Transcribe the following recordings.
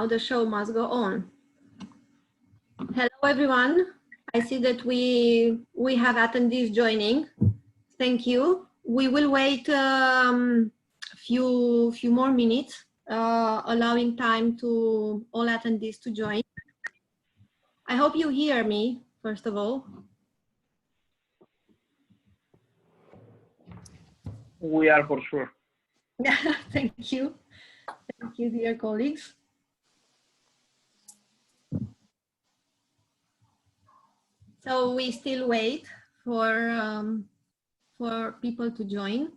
Now the show must go on. Hello, everyone. I see that we have attendees joining. Thank you. We will wait few more minutes, allowing time to all attendees to join. I hope you hear me, first of all. We are for sure. Thank you. Thank you, dear colleagues. So we still wait for people to join.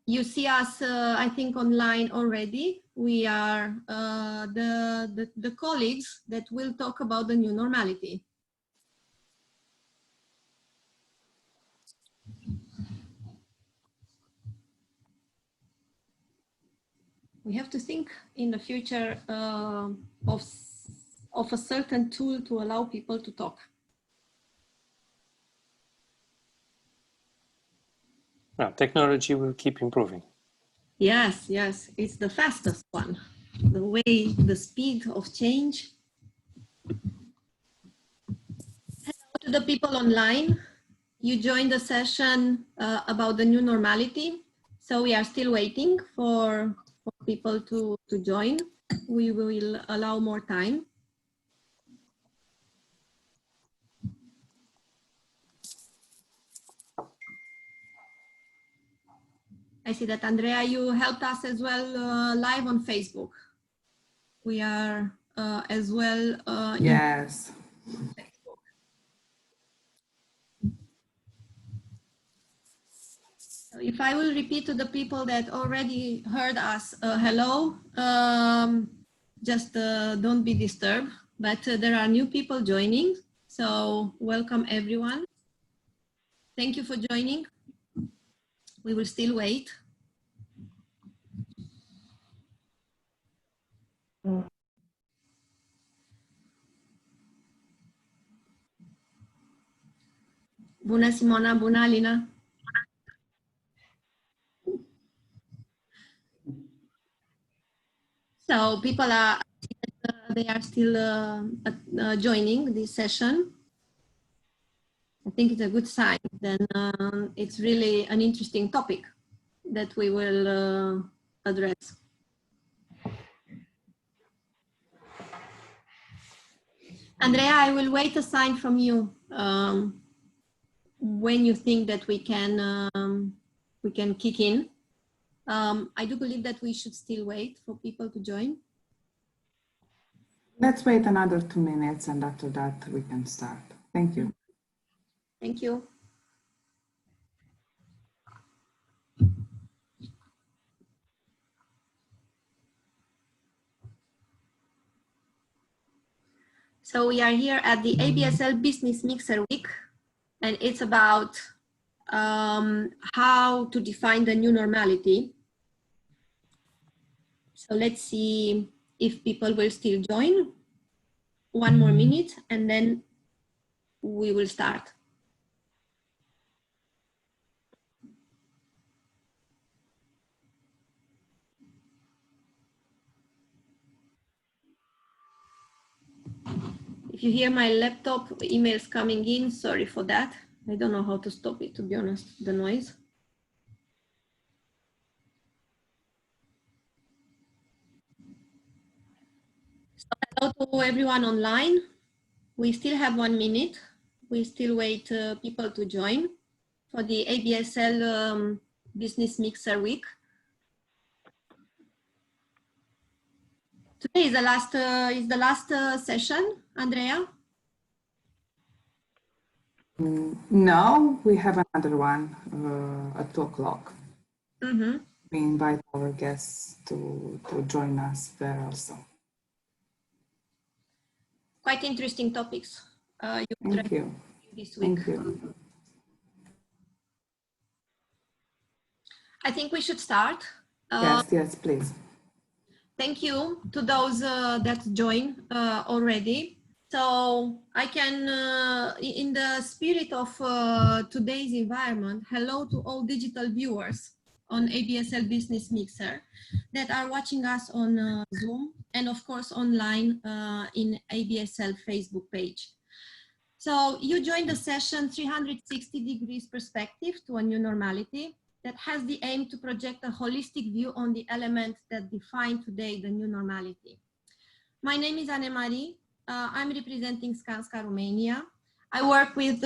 You see us, I think, online already. We are the colleagues that will talk about the new normality. We have to think in the future of a certain tool to allow people to talk. Well, technology will keep improving. Yes, yes, it's the fastest one. The way, the speed of change. Hello to the people online. You joined the session about the new normality. So we are still waiting for people to join. We will allow more time. I see that, Andrea, you helped us as well live on Facebook. We are as well. Yes. So if I will repeat to the people that already heard us, hello, just don't be disturbed, but there are new people joining. So welcome everyone. Thank you for joining. We will still wait. Bună, Simona, bună, Alina. So people are, they are still joining this session. I think it's a good sign. Then it's really an interesting topic that we will address. Andrea, I will wait a sign from you when you think that we can kick in. I do believe that we should still wait for people to join. Let's wait another 2 minutes, and after that we can start. Thank you. Thank you. So we are here at the ABSL Business Mixer Week, and it's about how to define the new normality. So let's see if people will still join. 1 more minute, and then we will start. If you hear my laptop emails coming in, sorry for that. I don't know how to stop it, to be honest, the noise. So hello to everyone online. We still have 1 minute. We still wait people to join for the ABSL Business Mixer Week. Today is the last session, Andrea? No, we have another one at 2 o'clock. Mm-hmm. We invite our guests to join us there also. Quite interesting topics. Thank you. This week. Thank you. I think we should start. Yes, please. Thank you to those that joined already. So I can, in the spirit of today's environment, hello to all digital viewers on ABSL Business Mixer that are watching us on Zoom and of course online in ABSL Facebook page. So you joined the session 360 degrees perspective to a new normality that has the aim to project a holistic view on the elements that define today the new normality. My name is 𝗪cie. I'm representing Skanska Romania. I work with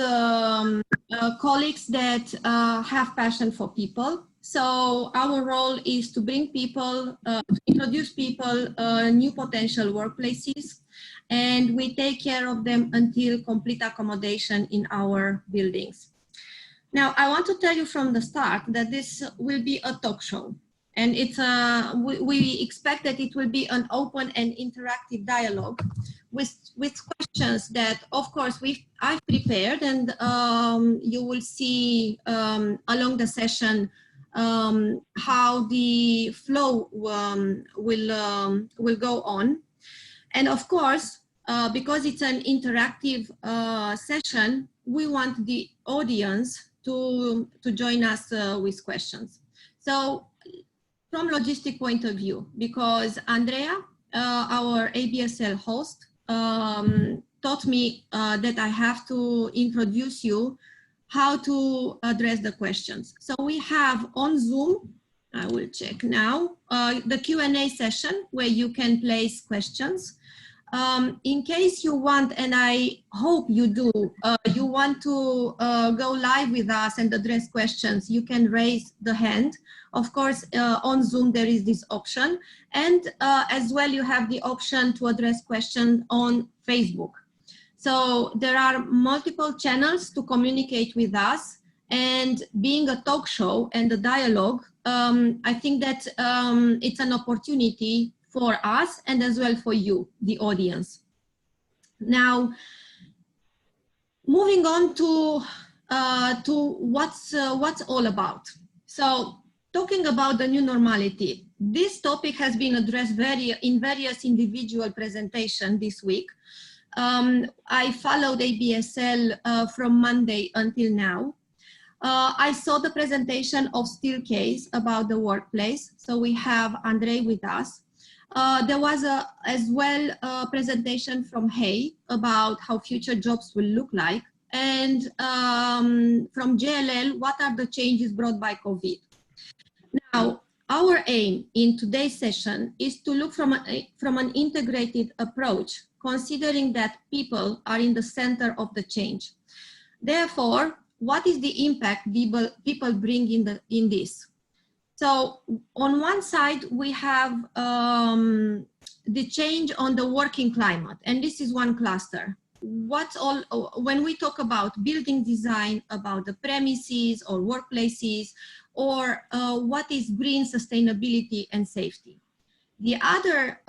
colleagues that have passion for people. So our role is to bring people, introduce people new potential workplaces, and we take care of them until complete accommodation in our buildings. Now, I want to tell you from the start that this will be a talk show, and it's we expect that it will be an open and interactive dialogue with questions that, of course, I've prepared, and you will see along the session how the flow will go on. And of course, because it's an interactive session, we want the audience to join us with questions. So from logistic point of view, because Andrea, our ABSL host, taught me that I have to introduce you how to address the questions. So we have on Zoom, I will check now, the Q&A session where you can place questions. In case you want, and I hope you do, you want to go live with us and address questions, you can raise the hand. Of course, on Zoom there is this option. And as well, you have the option to address questions on Facebook. So there are multiple channels to communicate with us, and being a talk show and a dialogue, I think that it's an opportunity for us and as well for you, the audience. Now, moving on to what's all about. So talking about the new normality, this topic has been addressed in various individual presentations this week. I followed ABSL from Monday until now. I saw the presentation of 𝐡𝐞𝐥𝐢𝐜 about the workplace. So we have Andrei with us. There was as well a presentation from 𝐻EI about how future jobs will look like. And from JLL, what are the changes brought by COVID? Now, our aim in today's session is to look from an integrated approach, considering that people are in the center of the change. Therefore, what is the impact people bring in this? So on one side, we have the change on the working climate, and this is one cluster. When we talk about building design, about the premises or workplaces, or what is green sustainability and safety. The other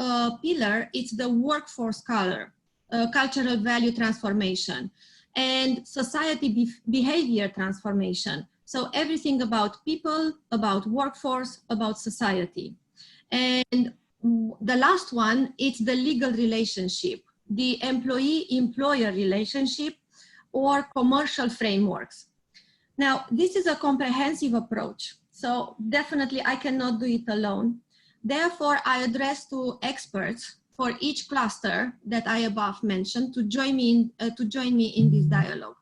pillar is the workforce cultural value transformation and society behavior transformation. So everything about people, about workforce, about society. And the last one, it's the legal relationship, the employee-employer relationship or commercial frameworks. Now, this is a comprehensive approach. So definitely I cannot do it alone. Therefore, I address to experts for each cluster that I above mentioned to join me in this dialogue.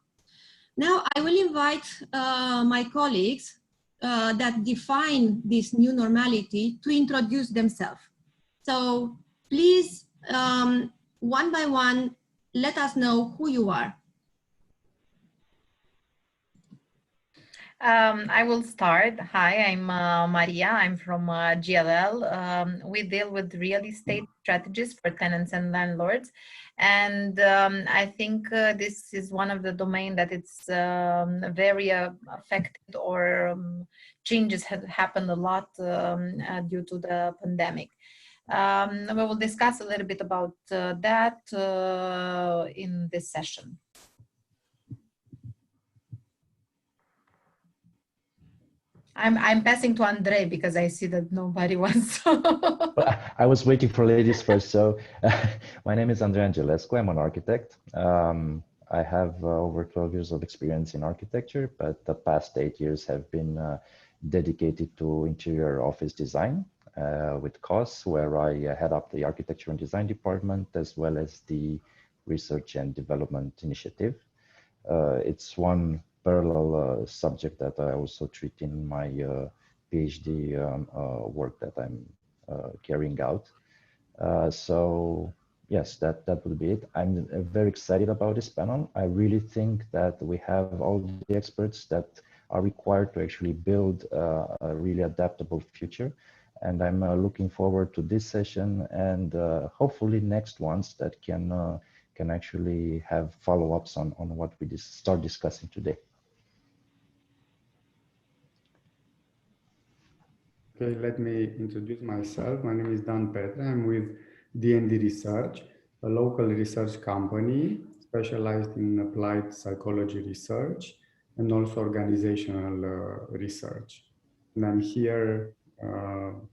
Now, I will invite my colleagues that define this new normality to introduce themselves. So please, one by one, let us know who you are. I will start. Hi, I'm Maria. I'm from JLL. We deal with real estate strategies for tenants and landlords. And I think this is one of the domain that it's very affected, or changes have happened a lot due to the pandemic. We will discuss a little bit about that in this session. I'm passing to Andrei because I see that nobody wants. I was waiting for ladies first. So my name is Andrei Angelesco. I'm an architect. I have over 12 years of experience in architecture, but the past 8 years have been dedicated to interior office design with COS, where I head up the architecture and design department, as well as the research and development initiative. It's one parallel subject that I also treat in my PhD work that I'm carrying out. So yes, that would be it. I'm very excited about this panel. I really think that we have all the experts that are required to actually build a really adaptable future. And I'm looking forward to this session and hopefully next ones that can actually have follow-ups on what we start discussing today. Okay, let me introduce myself. My name is 𝐷an Petre. I'm with D&D Research, a local research company specialized in applied psychology research and also organizational research. And I'm here in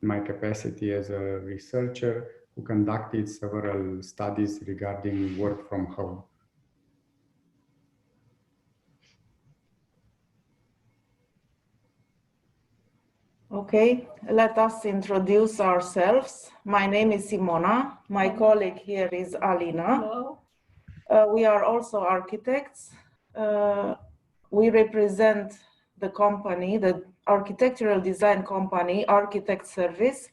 my capacity as a researcher who conducted several studies regarding work from home. Okay, let us introduce ourselves. My name is Simona. My colleague here is Alina. Hello. We are also architects. We represent the company, the architectural design company, Architect Service.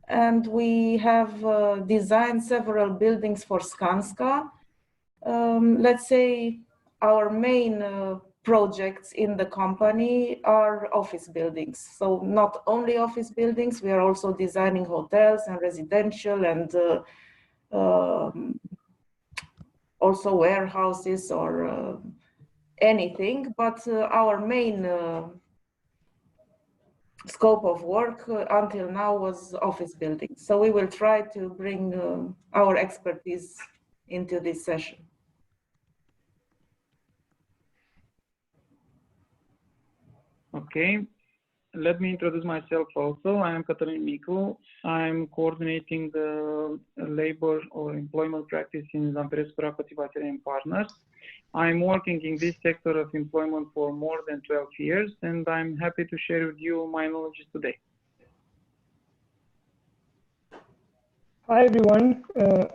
And we have designed several buildings for Skanska. Let's say our main projects in the company are office buildings. So not only office buildings, we are also designing hotels and residential and also warehouses or anything. But our main scope of work until now was office buildings. So we will try to bring our expertise into this session. Okay, let me introduce myself also. I am Cătălin Micu. I'm coordinating the labor or employment practice in Zamfirescu Racoti Vasile Partners. I'm working in this sector of employment for more than 12 years, and I'm happy to share with you my knowledge today. Hi everyone,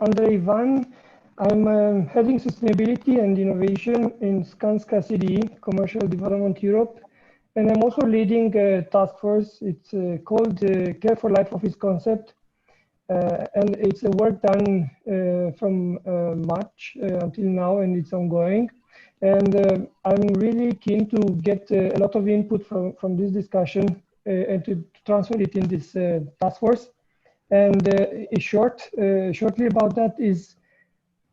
Andrei Ivan. I'm heading sustainability and innovation in Skanska CDE, Commercial Development Europe. And I'm also leading a task force. It's called Care for Life Office Concept. And it's a work done from March until now, and it's ongoing. And I'm really keen to get a lot of input from this discussion and to transfer it in this task force. And shortly about that is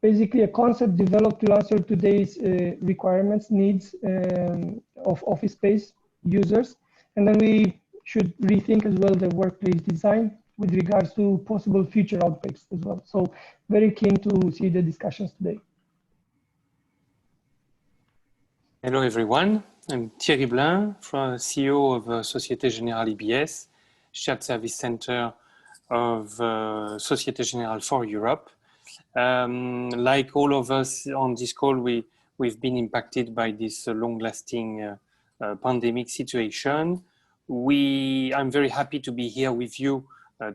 basically a concept developed to answer today's requirements, needs of office space users. And then we should rethink as well the workplace design with regards to possible future outbreaks as well. So very keen to see the discussions today. Hello everyone, I'm 𝗪𝗼𝗿𝗀, CEO of Societe Generale IBS, Shared Service Center of Societe Generale for Europe. Like all of us on this call, we've been impacted by this long-lasting pandemic situation. I'm very happy to be here with you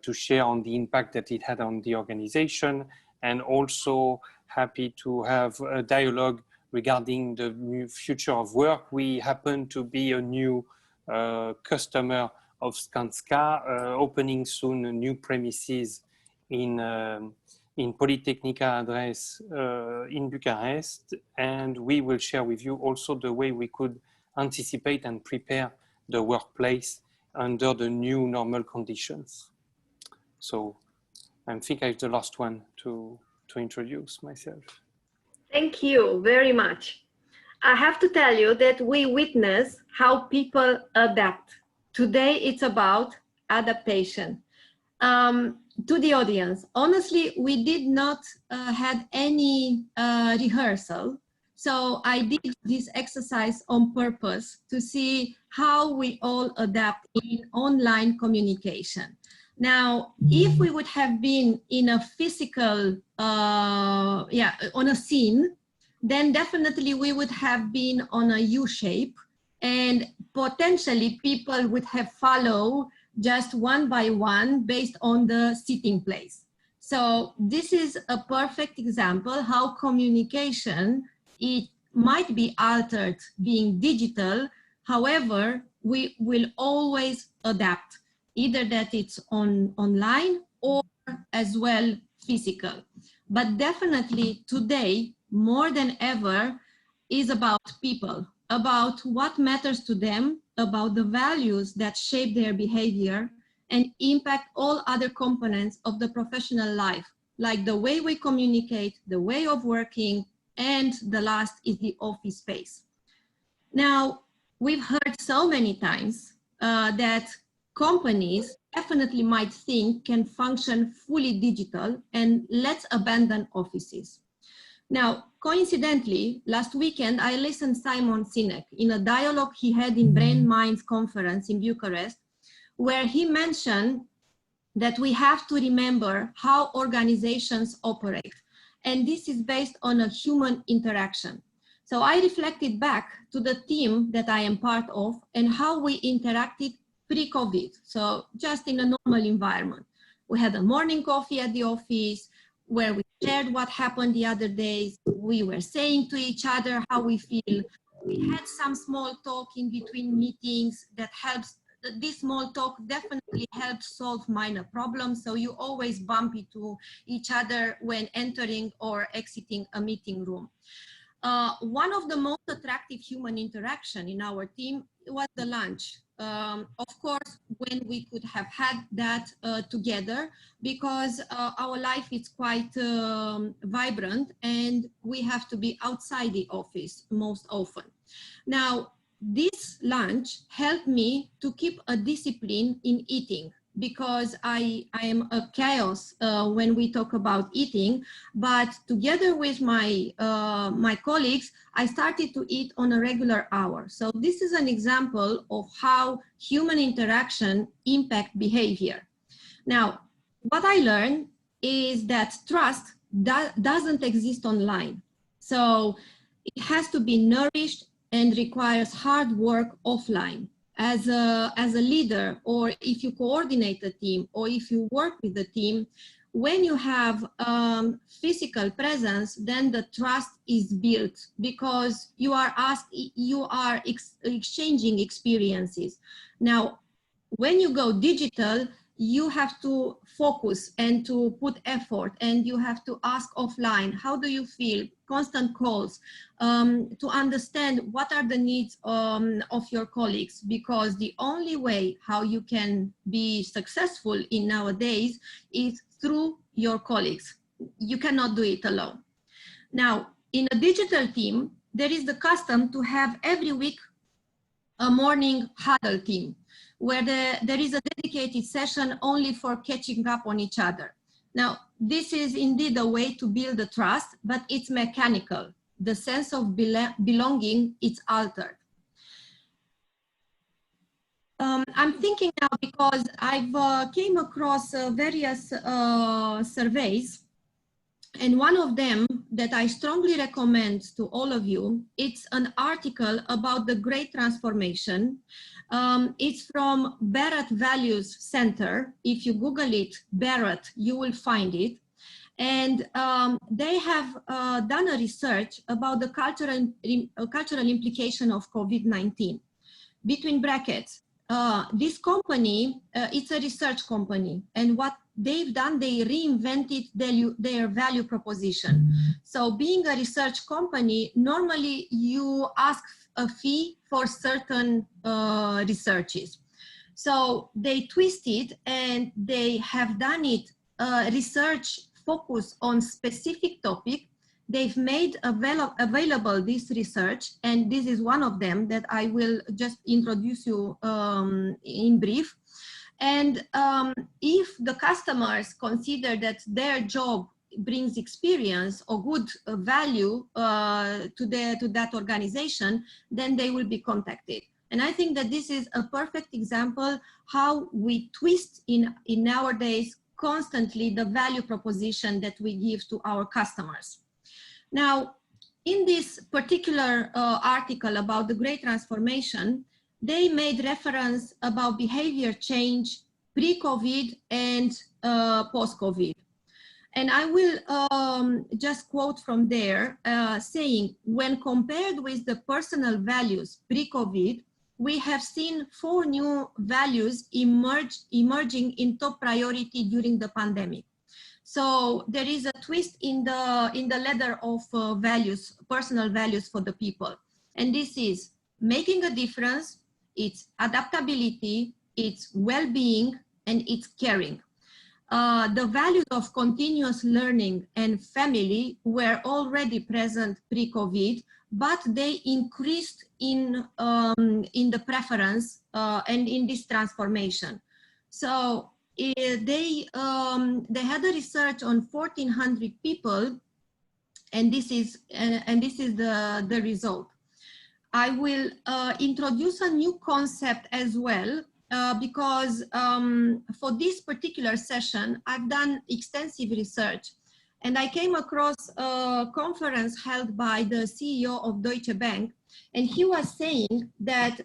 to share on the impact that it had on the organization, and also happy to have a dialogue regarding the new future of work. We happen to be a new customer of Skanska, opening soon new premises in Politehnica address in Bucharest, and we will share with you also the way we could anticipate and prepare the workplace under the new normal conditions. So I think I'm the last one to introduce myself. Thank you very much. I have to tell you that we witness how people adapt. Today it's about adaptation. To the audience, honestly, we did not had any rehearsal. So I did this exercise on purpose to see how we all adapt in online communication. Now, if we would have been in a physical, on a scene, then definitely we would have been on a U shape, and potentially people would have followed just one by one based on the sitting place. So this is a perfect example how communication, it might be altered being digital. However, we will always adapt, either that it's online or as well physical. But definitely today, more than ever, is about people, about what matters to them, about the values that shape their behavior and impact all other components of the professional life, like the way we communicate, the way of working, and the last is the office space. Now, we've heard so many times that companies definitely might think can function fully digital and let's abandon offices. Now, coincidentally, last weekend, I listened to Simon Sinek in a dialogue he had in Brain Minds conference in Bucharest, where he mentioned that we have to remember how organizations operate. And this is based on a human interaction. So I reflected back to the team that I am part of and how we interacted pre-COVID. So just in a normal environment. We had a morning coffee at the office where we shared what happened the other days. We were saying to each other how we feel. We had some small talk in between meetings that helps. This small talk definitely helps solve minor problems. So you always bump into each other when entering or exiting a meeting room. One of the most attractive human interaction in our team was the lunch. Of course, when we could have had that together, because our life is quite vibrant and we have to be outside the office most often. Now, this lunch helped me to keep a discipline in eating, because I am a chaos when we talk about eating, but together with my, my colleagues, I started to eat on a regular hour. So this is an example of how human interaction impact behavior. Now, what I learned is that trust doesn't exist online. So it has to be nourished and requires hard work offline. As a leader, or if you coordinate a team, or if you work with a team, when you have physical presence, then the trust is built because you are exchanging experiences. Now, when you go digital, you have to focus and to put effort, and you have to ask offline, how do you feel? Constant calls to understand what are the needs of your colleagues, because the only way how you can be successful in nowadays is through your colleagues. You cannot do it alone. Now, in a digital team, there is the custom to have every week a morning huddle team, where there is a dedicated session only for catching up on each other. Now, this is indeed a way to build the trust, but it's mechanical. The sense of belonging is altered. I'm thinking now, because I've came across various surveys, and one of them that I strongly recommend to all of you, it's an article about the Great Transformation. It's from Barrett Values Center. If you Google it, Barrett, you will find it. And they have done a research about the cultural implication of COVID-19. Between brackets, this company, it's a research company, and what they've done, they reinvented their value proposition. So being a research company, normally you ask a fee for certain researches. So they twisted, and they have done it research focus on specific topic. They've made available this research, and this is one of them that I will just introduce you in brief. And if the customers consider that their job brings experience or good value to that organization, then they will be contacted. And I think that this is a perfect example how we twist in nowadays constantly the value proposition that we give to our customers. Now, in this particular article about the Great Transformation, they made reference about behavior change pre-COVID and post-COVID. And I will just quote from there, saying, when compared with the personal values pre-COVID, we have seen 4 new values emerging in top priority during the pandemic. So there is a twist in the ladder of values, personal values for the people. And this is making a difference, it's adaptability, it's well-being, and it's caring. The values of continuous learning and family were already present pre-COVID, but they increased in the preference and in this transformation. So they had a research on 1,400 people, and this is the result. I will introduce a new concept as well, because for this particular session, I've done extensive research, and I came across a conference held by the CEO of Deutsche Bank, and he was saying that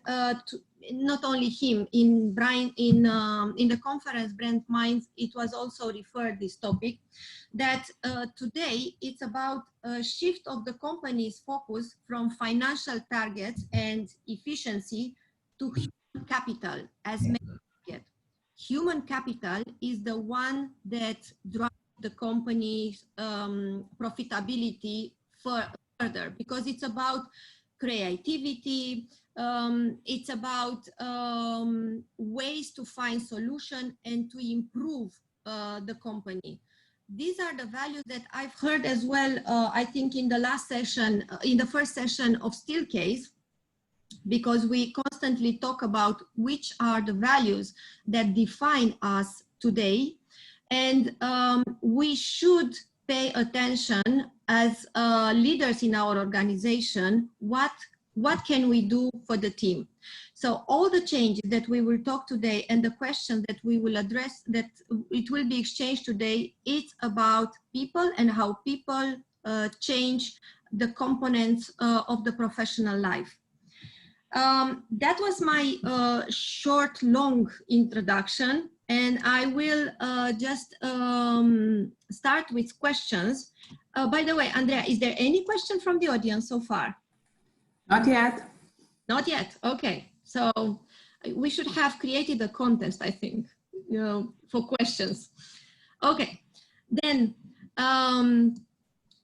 not only him, in the conference Brand Minds, it was also referred this topic, that today it's about a shift of the company's focus from financial targets and efficiency to human capital as main target. Human capital is the one that drives the company's profitability further, because it's about creativity, it's about ways to find solution and to improve the company. These are the values that I've heard as well, I think in the last session, in the first session of Steelcase, because we constantly talk about which are the values that define us today. And we should pay attention as leaders in our organization, what can we do for the team? So all the changes that we will talk today and the question that we will address, that it will be exchanged today, it's about people and how people change the components of the professional life. That was my short, long introduction, and I will just start with questions. By the way, Andrea, is there any question from the audience so far? Not yet. Not yet. Okay. So we should have created a contest, I think, for questions. Okay. Then,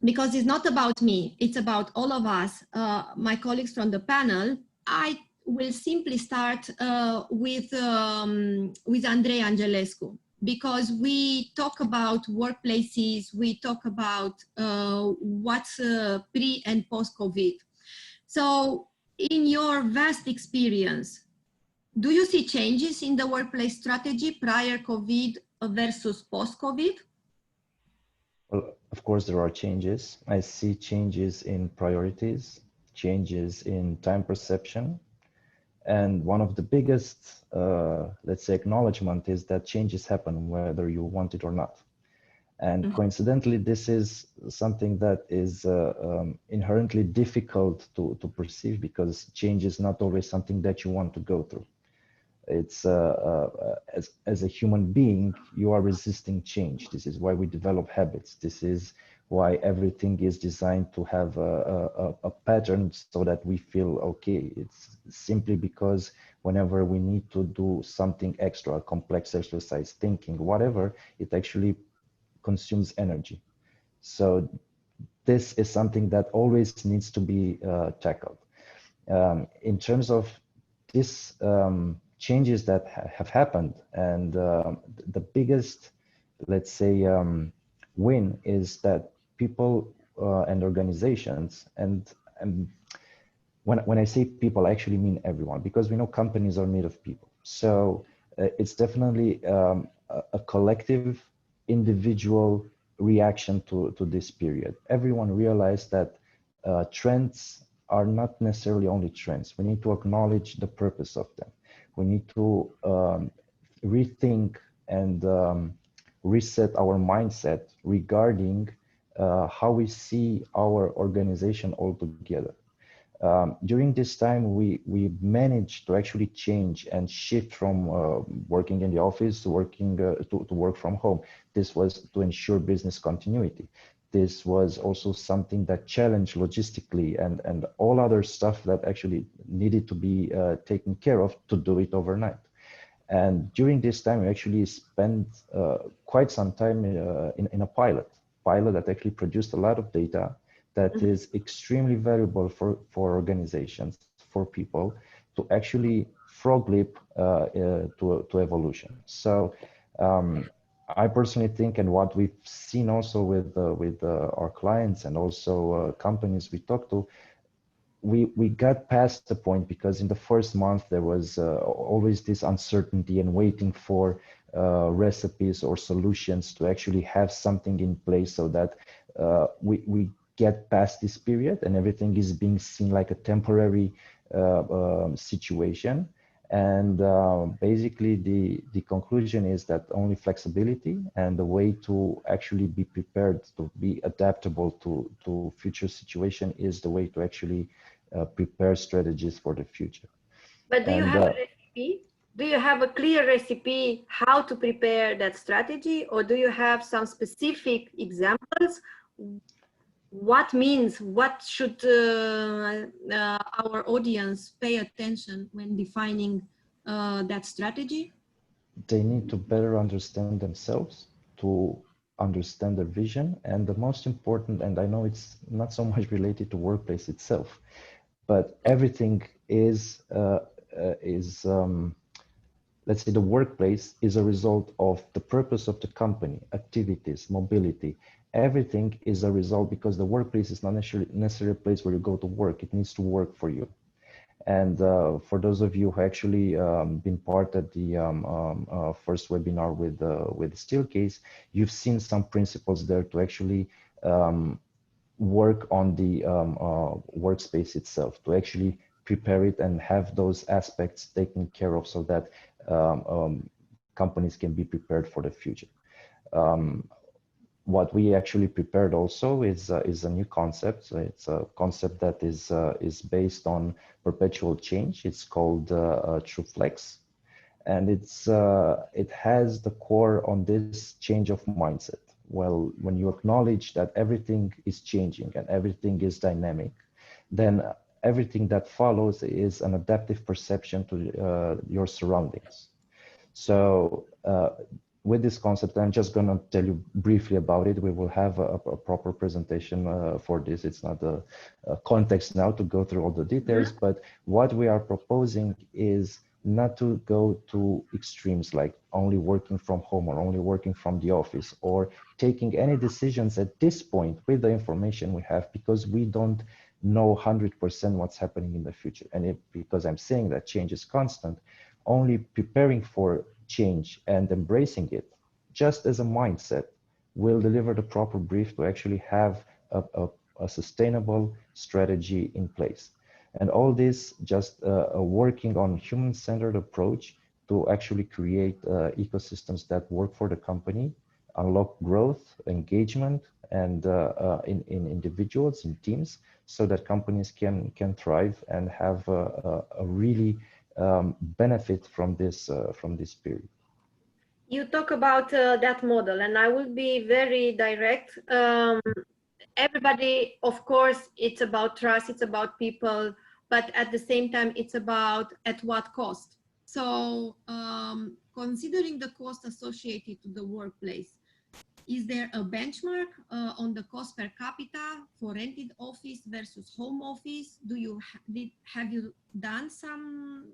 because it's not about me, it's about all of us, my colleagues from the panel, I will simply start with Andrei Angelescu, because we talk about workplaces, we talk about what's pre and post-COVID. So in your vast experience, do you see changes in the workplace strategy prior COVID versus post-COVID? Well, of course, there are changes. I see changes in priorities, changes in time perception. And one of the biggest, let's say, acknowledgement is that changes happen whether you want it or not. And coincidentally, this is something that is inherently difficult to perceive, because change is not always something that you want to go through. It's as a human being, you are resisting change. This is why we develop habits. This is why everything is designed to have a pattern so that we feel okay. It's simply because whenever we need to do something extra, complex exercise, thinking, whatever, it actually consumes energy. So this is something that always needs to be tackled. In terms of this changes that have happened, and the biggest, let's say, win is that people and organizations, and when I say people, I actually mean everyone, because we know companies are made of people. So it's definitely a collective, individual reaction to this period. Everyone realized that trends are not necessarily only trends. We need to acknowledge the purpose of them. We need to rethink and reset our mindset regarding how we see our organization altogether. During this time, we managed to actually change and shift from working in the office to working to work from home. This was to ensure business continuity. This was also something that challenged logistically and all other stuff that actually needed to be taken care of to do it overnight. And during this time, we actually spent quite some time in a pilot that actually produced a lot of data that is extremely valuable for organizations, for people to actually frog leap to evolution. So I personally think, and what we've seen also with our clients and also companies we talk to, we got past the point, because in the first month there was always this uncertainty and waiting for recipes or solutions to actually have something in place so that we get past this period and everything is being seen like a temporary situation. And basically the conclusion is that only flexibility and the way to actually be prepared to be adaptable to future situation is the way to actually prepare strategies for the future. But do you have a recipe? Do you have a clear recipe how to prepare that strategy, or do you have some specific examples? What should our audience pay attention when defining that strategy? They need to better understand themselves, to understand their vision, and the most important, and I know it's not so much related to workplace itself, but everything is let's say the workplace is a result of the purpose of the company, activities, mobility. Everything is a result, because the workplace is not necessarily a place where you go to work. It needs to work for you. And for those of you who actually been part of the first webinar with 𝐡𝐞𝐥𝐢𝐻, you've seen some principles there to actually work on the workspace itself, to actually prepare it and have those aspects taken care of so that companies can be prepared for the future. What we actually prepared also is a new concept. So it's a concept that is based on perpetual change. It's called TrueFlex, and it has the core on this change of mindset. Well, when you acknowledge that everything is changing and everything is dynamic, then everything that follows is an adaptive perception to your surroundings. So with this concept, I'm just going to tell you briefly about it. We will have a proper presentation for this. It's not a context now to go through all the details, but what we are proposing is not to go to extremes like only working from home or only working from the office, or taking any decisions at this point with the information we have, because we don't know 100% what's happening in the future. And because I'm saying that change is constant, only preparing for change and embracing it just as a mindset will deliver the proper brief to actually have a sustainable strategy in place. And all this just working on human-centered approach to actually create ecosystems that work for the company, unlock growth, engagement, and in individuals, in teams, so that companies can thrive and have a really benefit from this period. You talk about that model, and I will be very direct. Everybody, of course, it's about trust, it's about people, but at the same time, it's about at what cost. So considering the cost associated to the workplace, is there a benchmark on the cost per capita for rented office versus home office? Have you done some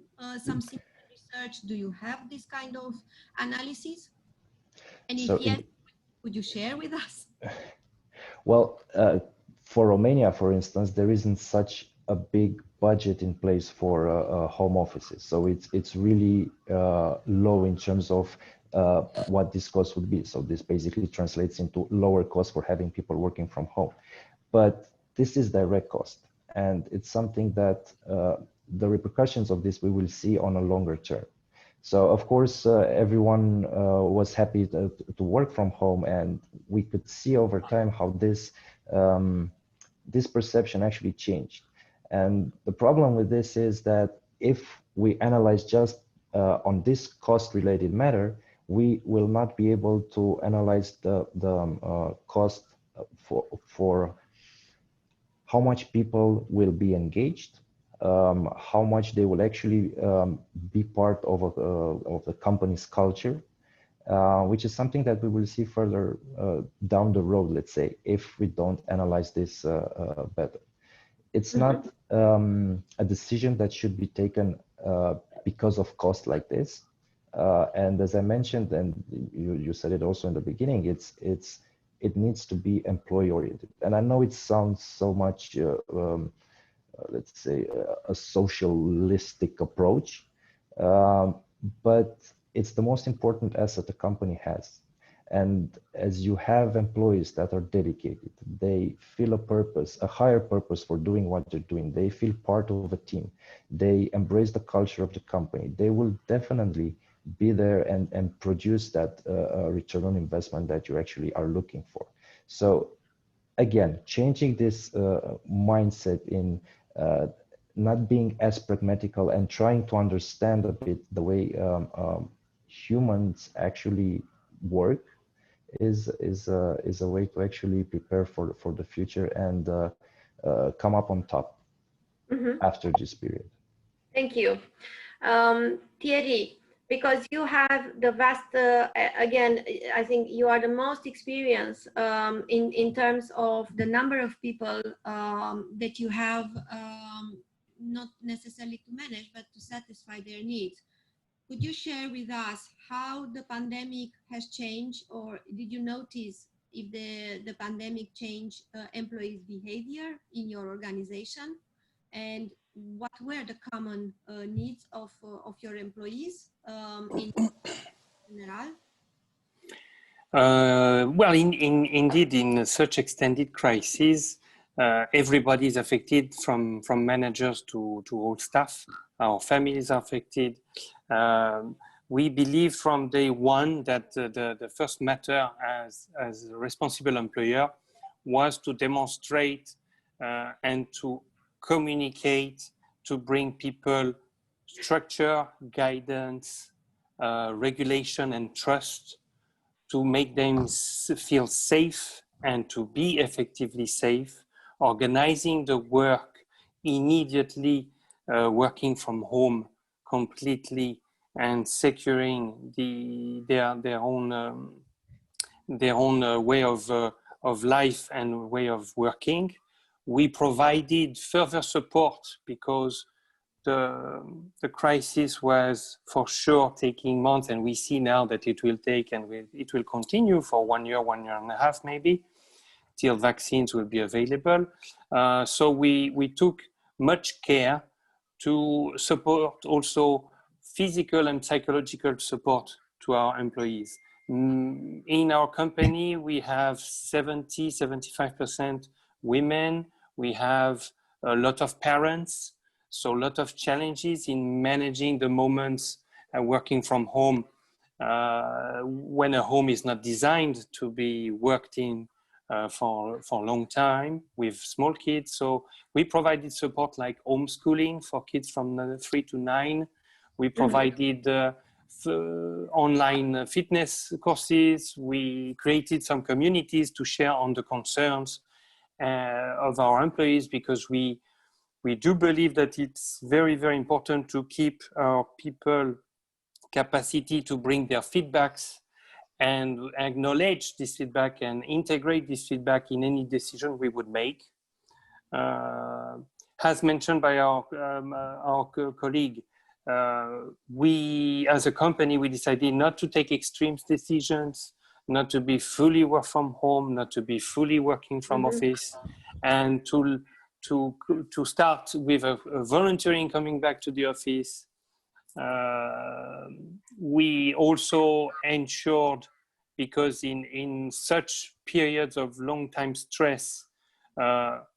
research? Do you have this kind of analysis? And if yes, would you share with us? Well, for Romania, for instance, there isn't such a big budget in place for home offices. So it's really low in terms of what this cost would be. So this basically translates into lower cost for having people working from home. But this is direct cost. And it's something that the repercussions of this we will see on a longer term. So of course, everyone was happy to work from home, and we could see over time how this this perception actually changed. And the problem with this is that if we analyze just on this cost-related matter, we will not be able to analyze the cost for how much people will be engaged, how much they will actually be part of the company's culture, which is something that we will see further down the road, let's say, if we don't analyze this better. It's not a decision that should be taken because of cost like this. And as I mentioned, and you said it also in the beginning, it needs to be employee oriented. And I know it sounds so much, let's say, a socialistic approach, but it's the most important asset a company has. And as you have employees that are dedicated, they feel a purpose, a higher purpose for doing what they're doing. They feel part of a team. They embrace the culture of the company. They will definitely be there and produce that return on investment that you actually are looking for. So again, changing this mindset in not being as pragmatical and trying to understand a bit the way humans actually work is a way to actually prepare for the future and come up on top after this period. Thank you. Thierry, because you have the vast, again, I think you are the most experienced in terms of the number of people that you have, not necessarily to manage, but to satisfy their needs. Could you share with us how the pandemic has changed, or did you notice if the pandemic changed employees' behavior in your organization? And what were the common needs of your employees in general? Well, indeed, in such extended crises, everybody is affected, from managers to all staff. Our families are affected. We believe from day one that the first matter as a responsible employer was to demonstrate and to communicate, to bring people structure, guidance, regulation, and trust, to make them feel safe and to be effectively safe, organizing the work immediately, working from home completely, and securing their own way of life and way of working. We provided further support because the crisis was for sure taking months, and we see now that it will take, and it will continue for 1 year, 1.5 years maybe, till vaccines will be available. So we took much care to support also physical and psychological support to our employees. In our company, we have 70–75% women. We have a lot of parents, so a lot of challenges in managing the moments working from home when a home is not designed to be worked in for a long time with small kids. So we provided support like homeschooling for kids from 3 to 9. We provided online fitness courses. We created some communities to share on the concerns of our employees, because we do believe that it's very, very important to keep our people capacity to bring their feedbacks and acknowledge this feedback and integrate this feedback in any decision we would make. As mentioned by our colleague, we as a company, we decided not to take extreme decisions, not to be fully work from home, not to be fully working from office, and to start with a volunteering coming back to the office. We also ensured, because in such periods of long time stress,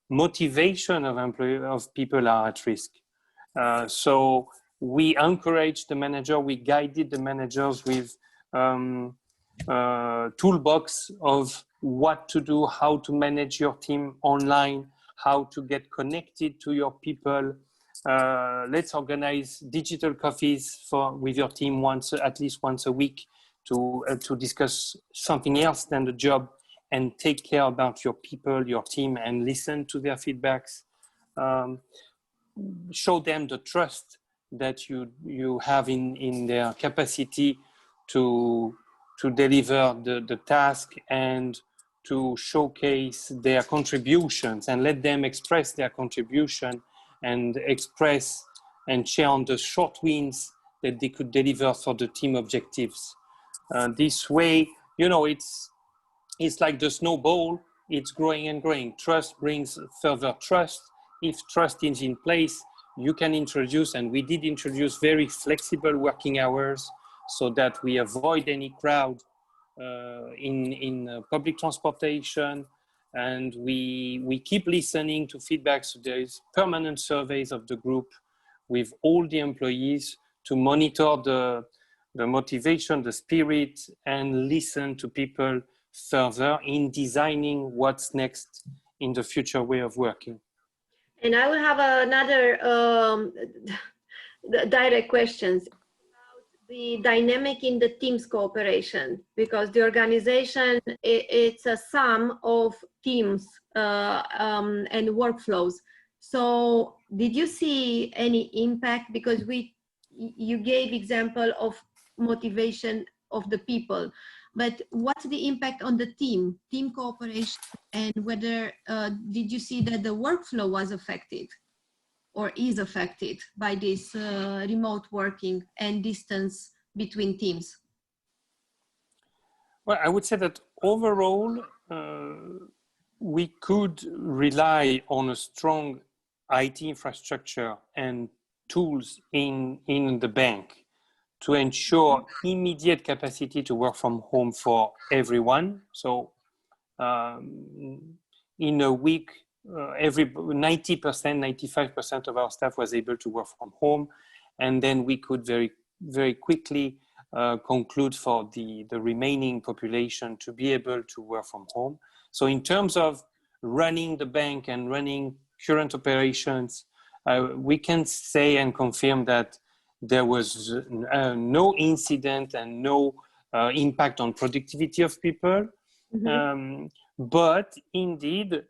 motivation of people are at risk. So we encouraged the manager, we guided the managers with toolbox of what to do, how to manage your team online, how to get connected to your people. Let's organize digital coffees with your team at least once a week to discuss something else than the job, and take care about your people, your team, and listen to their feedbacks. Show them the trust that you have in their capacity to deliver the task, and to showcase their contributions, and let them express their contribution and express and share on the short wins that they could deliver for the team objectives. This way, you know, it's like the snowball, it's growing and growing. Trust brings further trust. If trust is in place, you can introduce, and we did introduce, very flexible working hours so that we avoid any crowd in public transportation, and we keep listening to feedback. So there is permanent surveys of the group with all the employees to monitor the motivation, the spirit, and listen to people further in designing what's next in the future way of working. And I will have another direct questions about the dynamic in the team's cooperation, because the organization, it's a sum of teams and workflows. So did you see any impact? Because you gave example of motivation of the people, but what's the impact on the team cooperation, and whether did you see that the workflow was affected or is affected by this remote working and distance between teams? Well, I would say that overall, we could rely on a strong IT infrastructure and tools in the bank to ensure immediate capacity to work from home for everyone. So in a week, every 90%, 95% of our staff was able to work from home. And then we could very, very quickly conclude for the remaining population to be able to work from home. So in terms of running the bank and running current operations, we can say and confirm that there was no incident and no impact on productivity of people. Mm-hmm. But indeed,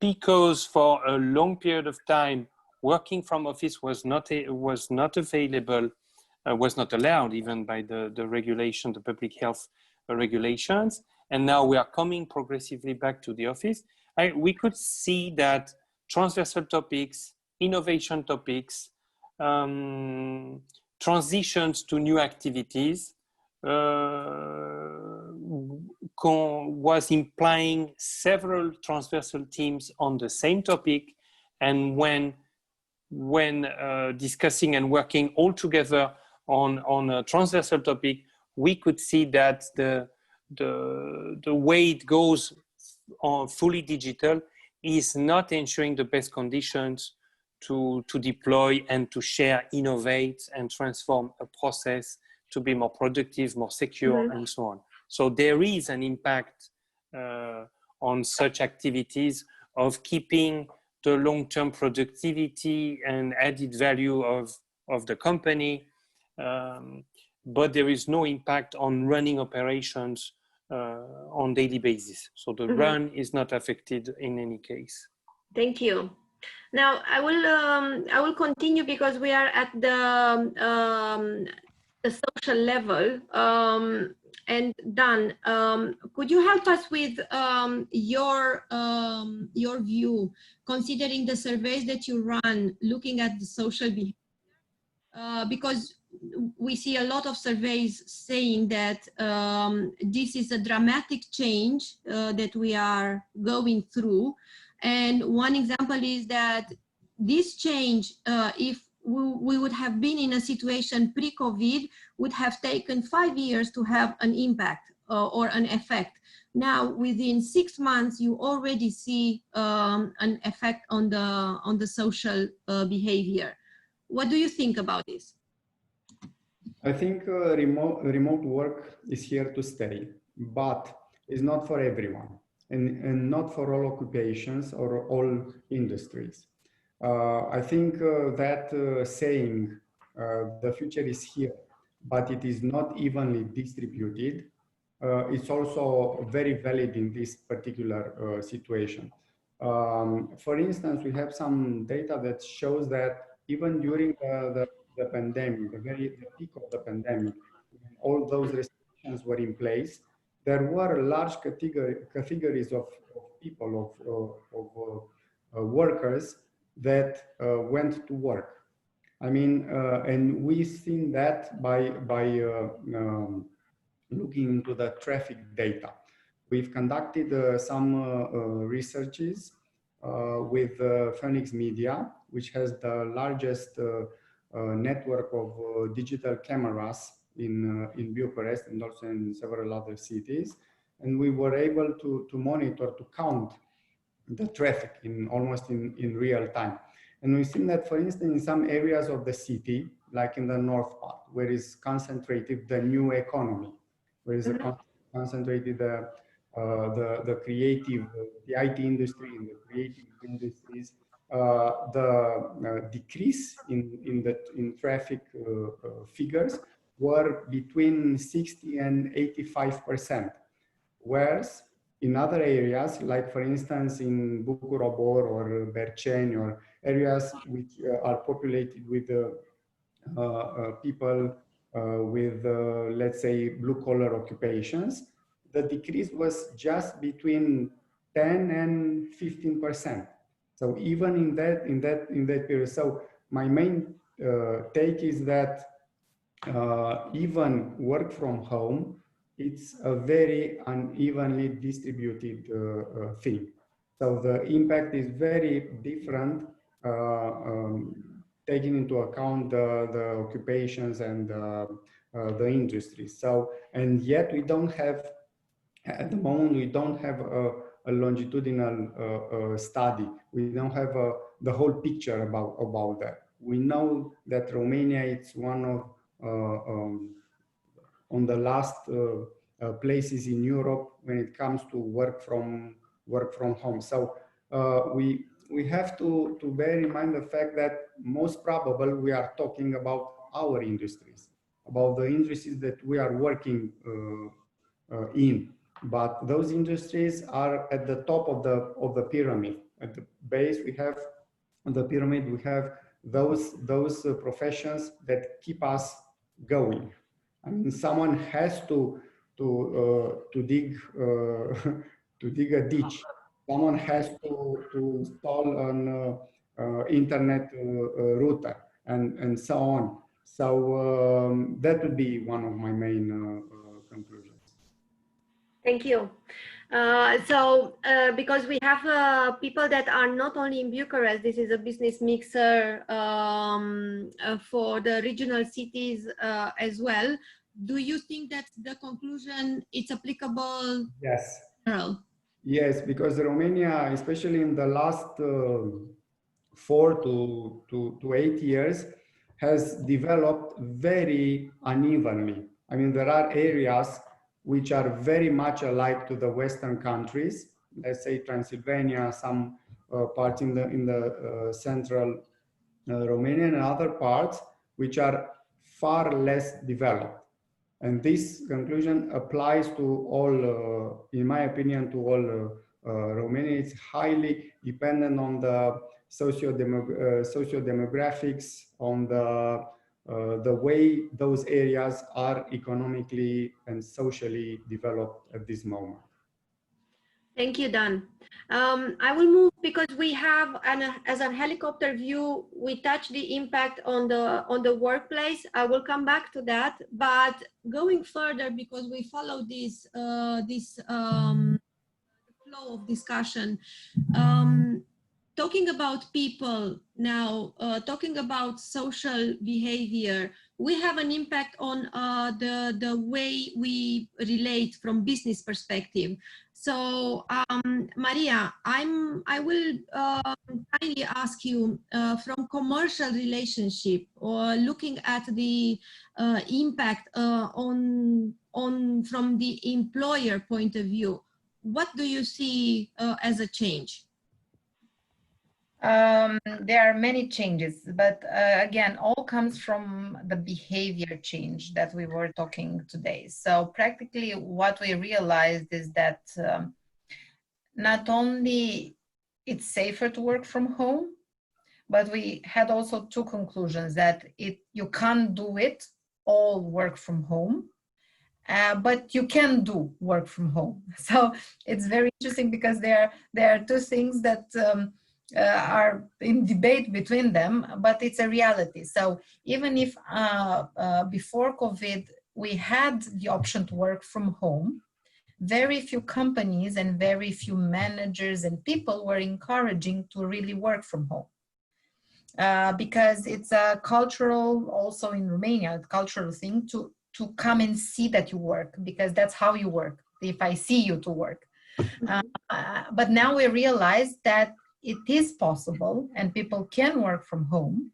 because for a long period of time, working from office was not available, was not allowed even by the regulation, the public health regulations. And now we are coming progressively back to the office. We could see that transversal topics, innovation topics, transitions to new activities was implying several transversal teams on the same topic. And when discussing and working all together on a transversal topic, we could see that the way it goes on fully digital is not ensuring the best conditions to deploy and to share, innovate, and transform a process to be more productive, more secure, mm-hmm. and so on. So there is an impact on such activities of keeping the long-term productivity and added value of the company, but there is no impact on running operations on daily basis. So the mm-hmm. run is not affected in any case. Thank you. Now I will continue, because we are at the social level. And Dan, could you help us with your view, considering the surveys that you run, looking at the social behavior? Because we see a lot of surveys saying that this is a dramatic change that we are going through. And one example is that this change, if we would have been in a situation pre-COVID, would have taken 5 years to have an impact or an effect. Now, within 6 months, you already see an effect on the social behavior. What do you think about this? I think remote work is here to stay, but it's not for everyone and not for all occupations or all industries. I think that saying the future is here, but it is not evenly distributed, it's also very valid in this particular situation. For instance, we have some data that shows that even during the pandemic, the peak of the pandemic, when all those restrictions were in place, there were large categories of people, of workers that went to work. I mean, and we've seen that by looking into the traffic data. We've conducted some researches with Phoenix Media, which has the largest network of digital cameras in Bucharest and also in several other cities. And we were able to monitor, to count the traffic almost in real time. And we've seen that, for instance, in some areas of the city, like in the north part, where is concentrated the new economy, where is concentrated the creative, the IT industry and the creative industries, the decrease in traffic figures were between 60 and 85%. Whereas in other areas, like for instance in Bucur-Obor or Berceni, or areas which are populated with people with, let's say, blue-collar occupations, the decrease was just between 10 and 15%. So even in that period, so my main take is that even work from home, it's a very unevenly distributed thing. So the impact is very different, taking into account the occupations and the industries. So, and yet we don't have, at the moment, we don't have a longitudinal study. We don't have the whole picture about that. We know that Romania is one of on the last places in Europe when it comes to work from home. So we have to bear in mind the fact that most probably we are talking about our industries, about the industries that we are working in. But those industries are at the top of the pyramid. At the base, we have on the pyramid, we have those professions that keep us going. I mean, someone has to dig to dig a ditch. Someone has to install an internet router and so on. So that would be one of my main conclusions. Thank you. Because we have people that are not only in Bucharest, this is a business mixer for the regional cities as well. Do you think that the conclusion is applicable? Yes. General? Yes, because Romania, especially in the last 4 to 8 years, has developed very unevenly. I mean, there are areas which are very much alike to the Western countries, let's say Transylvania, some parts in the central Romania, and other parts which are far less developed. And this conclusion applies to all, in my opinion, to all Romania. It's highly dependent on the socio-demographics, on the way those areas are economically and socially developed at this moment. Thank you, Dan. I will move because we have, as a helicopter view, we touch the impact on the workplace. I will come back to that, but going further, because we follow this flow of discussion. talking about people now, talking about social behavior, we have an impact on the way we relate from business perspective. So Maria, I will kindly ask you from commercial relationship or looking at the impact from the employer point of view, what do you see as a change? There are many changes, but again, all comes from the behavior change that we were talking today. So practically what we realized is that not only it's safer to work from home, but we had also two conclusions, that you can't do it all work from home, but you can do work from home. So it's very interesting because there are two things that are in debate between them, but it's a reality. So even if before COVID, we had the option to work from home, very few companies and very few managers and people were encouraging to really work from home. Because it's a cultural, also in Romania, a cultural thing to come and see that you work, because that's how you work, if I see you to work. But now we realize that it is possible and people can work from home,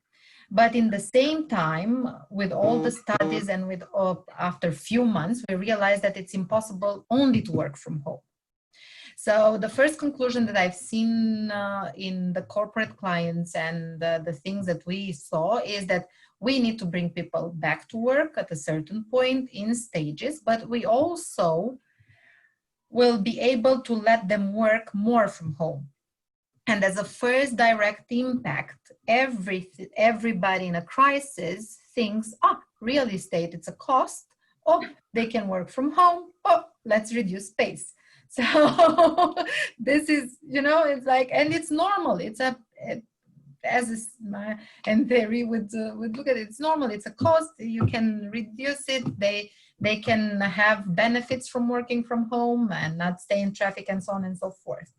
but in the same time, with all the studies and with after few months, we realize that it's impossible only to work from home. So the first conclusion that I've seen in the corporate clients and the things that we saw is that we need to bring people back to work at a certain point in stages, but we also will be able to let them work more from home. And as a first direct impact, everybody in a crisis thinks, oh, real estate, it's a cost. Oh, they can work from home. Oh, let's reduce space. So this is, you know, it's like, and it's normal. It's and theory would look at it. It's normal. It's a cost. You can reduce it. They can have benefits from working from home and not stay in traffic and so on and so forth.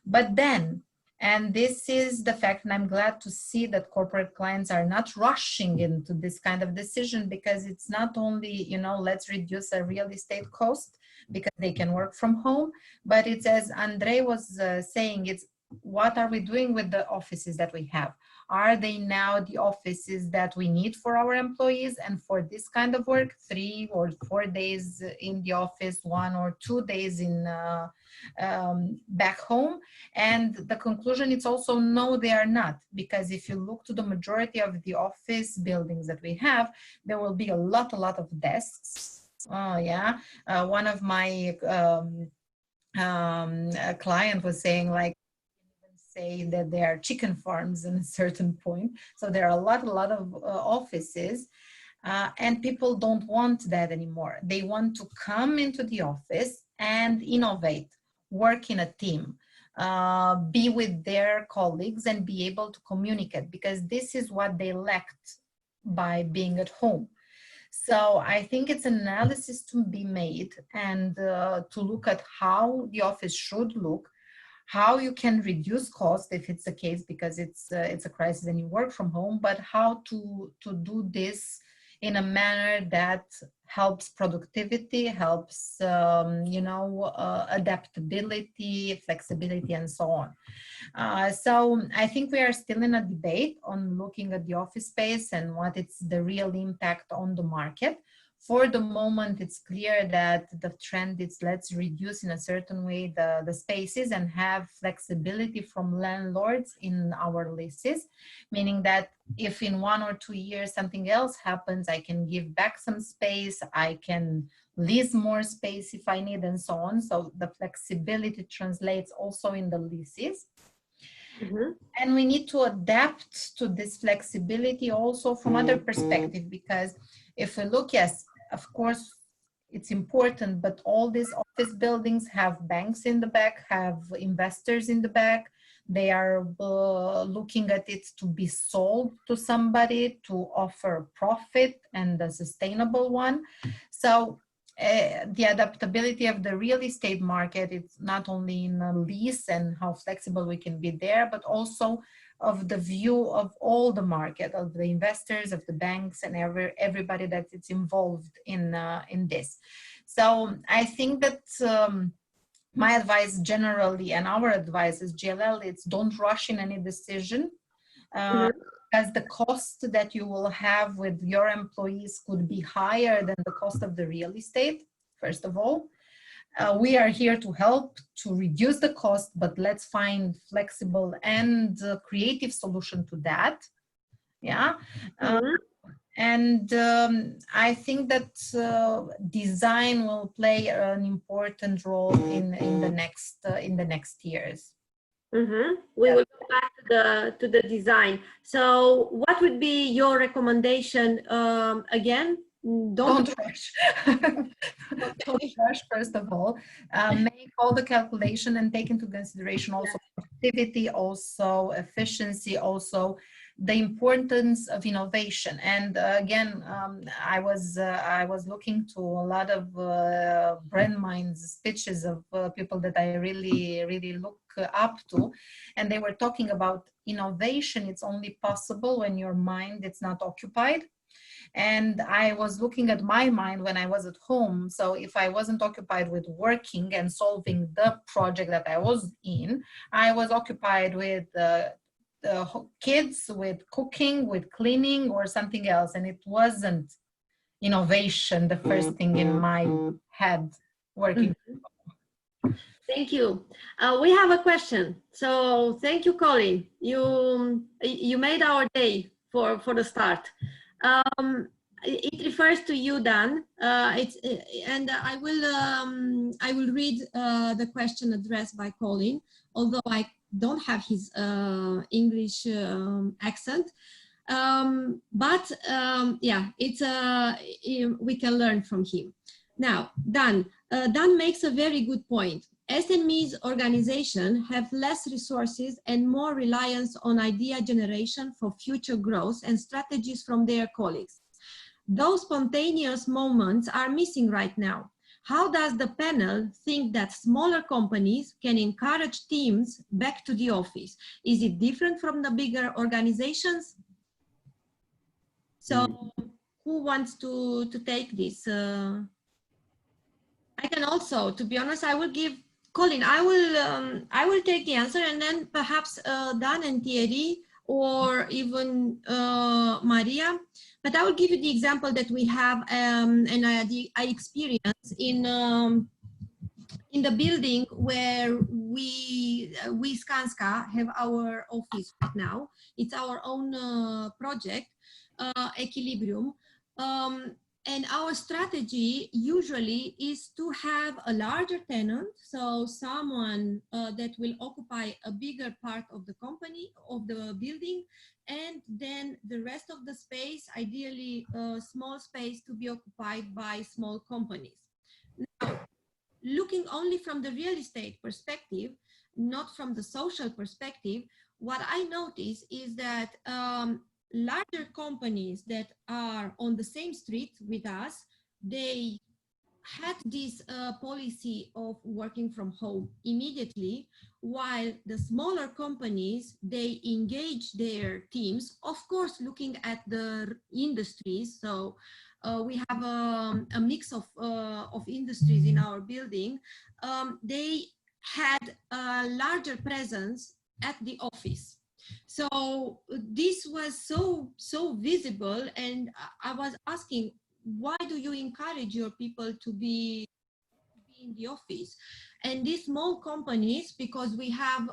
But then, and this is the fact, and I'm glad to see that corporate clients are not rushing into this kind of decision, because it's not only, you know, let's reduce a real estate cost because they can work from home, but it's, as Andrei was saying, it's what are we doing with the offices that we have? Are they now the offices that we need for our employees? And for this kind of work, 3 or 4 days in the office, 1 or 2 days in back home? And the conclusion is also no, they are not, because if you look to the majority of the office buildings that we have, there will be a lot of desks. Oh yeah, one of my client was saying, like, say that there are chicken farms in a certain point. So there are a lot of offices, and people don't want that anymore. They want to come into the office and innovate, work in a team, be with their colleagues and be able to communicate, because this is what they lacked by being at home. So I think it's an analysis to be made, and to look at how the office should look, how you can reduce cost if it's the case, because it's a crisis and you work from home, but how to do this in a manner that helps productivity, helps adaptability, flexibility, and so on. So I think we are still in a debate on looking at the office space and what is the real impact on the market. For the moment, it's clear that the trend is let's reduce in a certain way the spaces and have flexibility from landlords in our leases, meaning that if in 1 or 2 years something else happens, I can give back some space, I can lease more space if I need, and so on. So the flexibility translates also in the leases. Mm-hmm. And we need to adapt to this flexibility also from other perspective, because if we look, yes, of course, it's important, but all these office buildings have banks in the back, have investors in the back. They are looking at it to be sold to somebody to offer profit, and a sustainable one. So the adaptability of the real estate market. It's not only in a lease and how flexible we can be there, but also of the view of all the market, of the investors, of the banks, and everybody that is involved in this. So I think that my advice generally, and our advice as JLL, it's don't rush in any decision. As the cost that you will have with your employees could be higher than the cost of the real estate, first of all. We are here to help to reduce the cost, but let's find flexible and creative solution to that. Yeah. And I think that design will play an important role in the next years. We will go back to the design. So what would be your recommendation again? Don't rush. Don't rush, first of all. Make all the calculation and take into consideration also productivity, also efficiency, also the importance of innovation. And again, I was looking to a lot of brand minds speeches of people that I really look up to, and they were talking about innovation. It's only possible when your mind is not occupied. And I was looking at my mind when I was at home. So if I wasn't occupied with working and solving the project that I was in, I was occupied with the kids, with cooking, with cleaning, or something else. And it wasn't innovation, the first thing in my head working. Thank you. We have a question. So thank you, Colin. You made our day for the start. It refers to you, Dan. And I will read the question addressed by Colin, although I don't have his English accent. Yeah, we can learn from him. Now, Dan makes a very good point. SMEs organizations have less resources and more reliance on idea generation for future growth and strategies from their colleagues. Those spontaneous moments are missing right now. How does the panel think that smaller companies can encourage teams back to the office? Is it different from the bigger organizations? So who wants to take this? I can also, to be honest, I will give Colin, I will take the answer, and then perhaps Dan and Thierry, or even Maria. But I will give you the example that we have, and I experienced in the building where we Skanska have our office right now. It's our own project, Equilibrium. And our strategy usually is to have a larger tenant, so someone that will occupy a bigger part of the company, of the building, and then the rest of the space, ideally small space, to be occupied by small companies. Now, looking only from the real estate perspective, not from the social perspective, what I notice is that larger companies that are on the same street with us, they had this policy of working from home immediately, while the smaller companies, they engage their teams, of course, looking at the industries. So we have a mix of industries in our building. They had a larger presence at the office. So this was so visible, and I was asking, why do you encourage your people to be in the office? And these small companies, because we have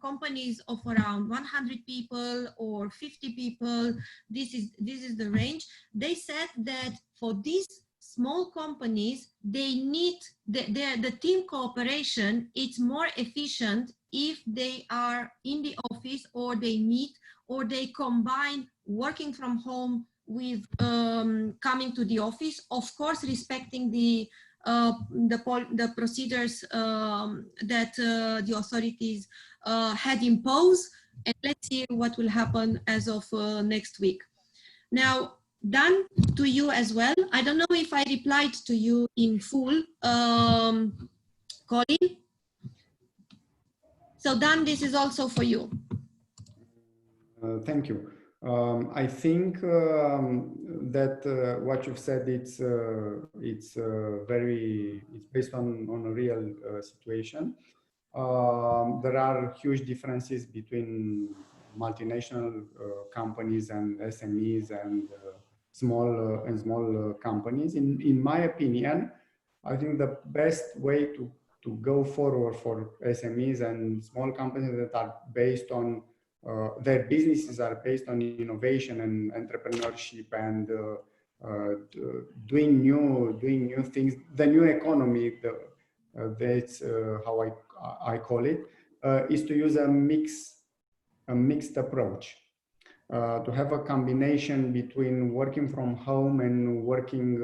companies of around 100 people or 50 people, this is the range. They said that for these small companies, they need the team cooperation. It's more efficient if they are in the office, or they meet, or they combine working from home with coming to the office, of course respecting the procedures that the authorities had imposed. And let's see what will happen as of next week. Now, Dan, to you as well. I don't know if I replied to you in full, Colin. So Dan, this is also for you. Thank you. I think that what you've said, it's based on a real situation. There are huge differences between multinational companies and SMEs and small companies. In my opinion, I think the best way to go forward for SMEs and small companies that are based on their businesses are based on innovation and entrepreneurship and doing new things, the new economy. That's how I call it, is to use a mixed approach, to have a combination between working from home and working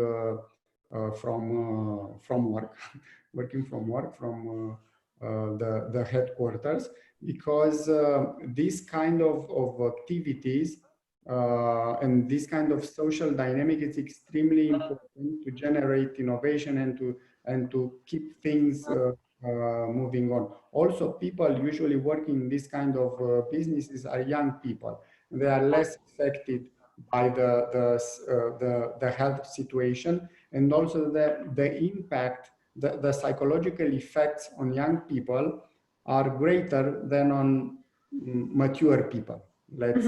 from work, from the headquarters, because this kind of activities and this kind of social dynamic is extremely important to generate innovation and to keep things moving on. Also, people usually working in this kind of businesses are young people. They are less affected by the health situation, and also the impact, the psychological effects on young people are greater than on mature people. Let's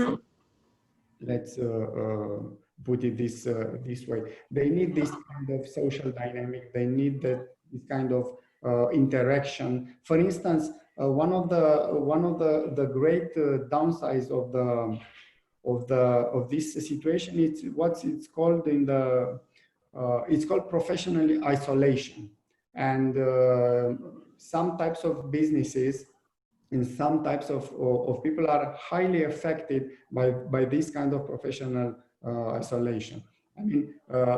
put it this way. They need this kind of social dynamic. They need this kind of interaction. For instance, one of the great downsides of this situation is it's called it's called professional isolation, and some types of businesses and some types of people are highly affected by this kind of professional isolation. I mean,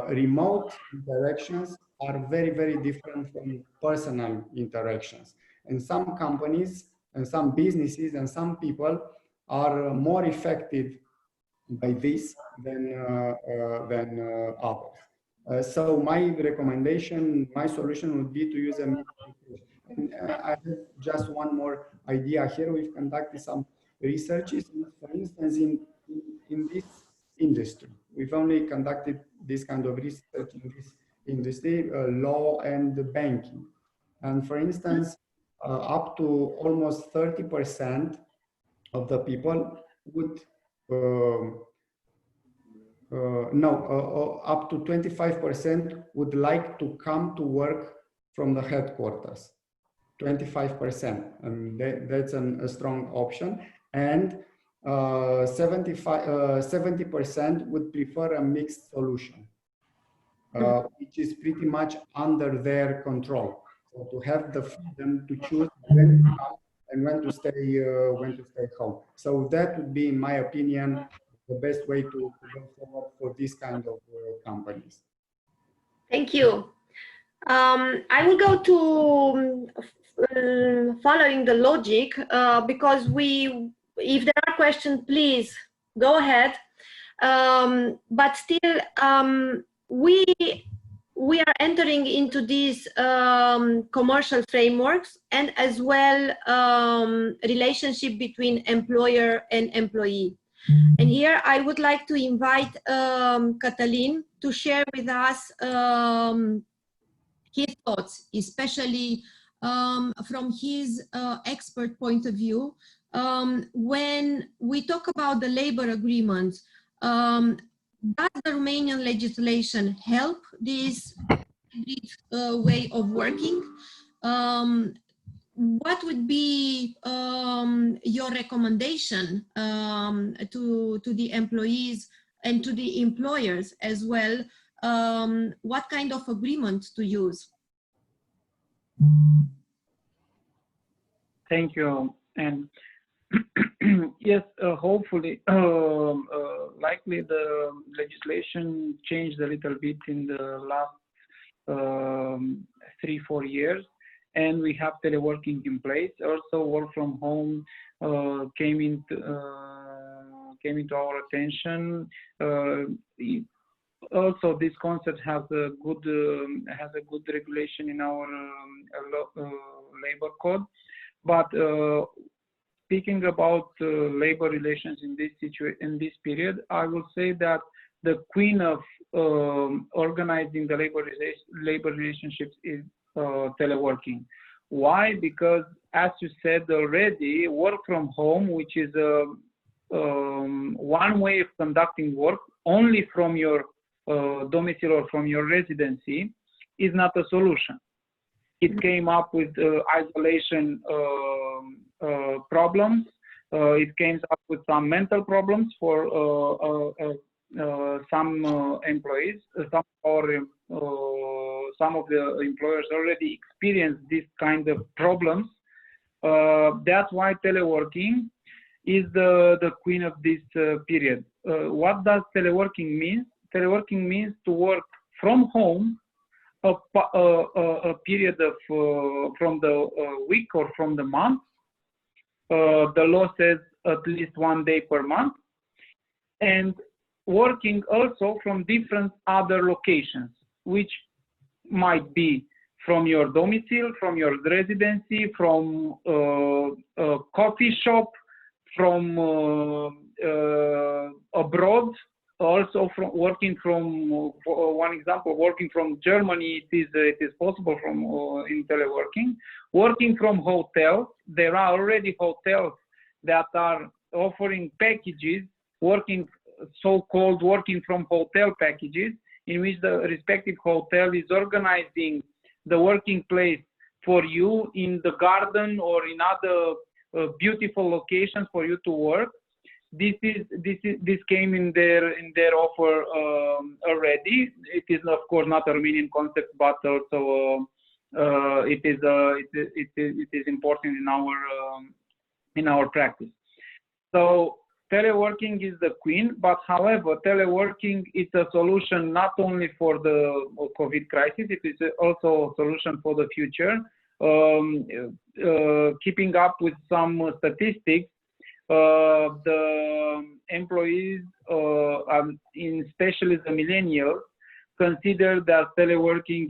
remote interactions are very, very different from personal interactions. And some companies and some businesses and some people are more affected by this than others. So my recommendation, my solution would be to use a mixed approach. And I have just one more idea here. We've conducted some researches, for instance, in this industry. We've only conducted this kind of research in this industry, law and banking. And for instance, up to almost 30% of the people would up to 25% would like to come to work from the headquarters. 25%, and that's a strong option. And 70% would prefer a mixed solution, which is pretty much under their control. So to have the freedom to choose when to come and when to stay home. So that would be, in my opinion, the best way to go forward for this kind of companies. Thank you. I will go to following the logic, because if there are questions, please go ahead. But still, we are entering into these commercial frameworks and as well relationship between employer and employee. And here I would like to invite Cătălin to share with us his thoughts, especially from his expert point of view. When we talk about the labor agreement, does the Romanian legislation help this way of working? What would be your recommendation to the employees and to the employers as well? What kind of agreement to use? Thank you. And yes, hopefully, likely the legislation changed a little bit in the last 3-4 years, and we have teleworking in place. Also, work from home came into our attention. also this concept has a good regulation in our labor code. But speaking about labor relations in this period, I will say that the queen of organizing the labor relationships is teleworking. Why? Because, as you said already, work from home, which is one way of conducting work only from your domicile or from your residency, is not a solution. It came up with isolation problems. It came up with some mental problems for some employees. Some of the employers already experienced this kind of problems. That's why teleworking is the queen of this period. What does teleworking mean? Teleworking means to work from home a period of from the week or from the month. The law says at least 1 day per month, and working also from different other locations, which might be from your domicile, from your residency, from a coffee shop, from abroad. Also, from working from, for one example, working from Germany, it is possible from in teleworking. Working from hotels, there are already hotels that are offering packages, so-called working from hotel packages, in which the respective hotel is organizing the working place for you in the garden or in other beautiful locations for you to work. This came in their offer already. It is of course not a Romanian concept, but also it is important in our practice. So teleworking is the queen, but however, teleworking is a solution not only for the COVID crisis, it is also a solution for the future. Keeping up with some statistics, the employees, especially the millennials, consider that teleworking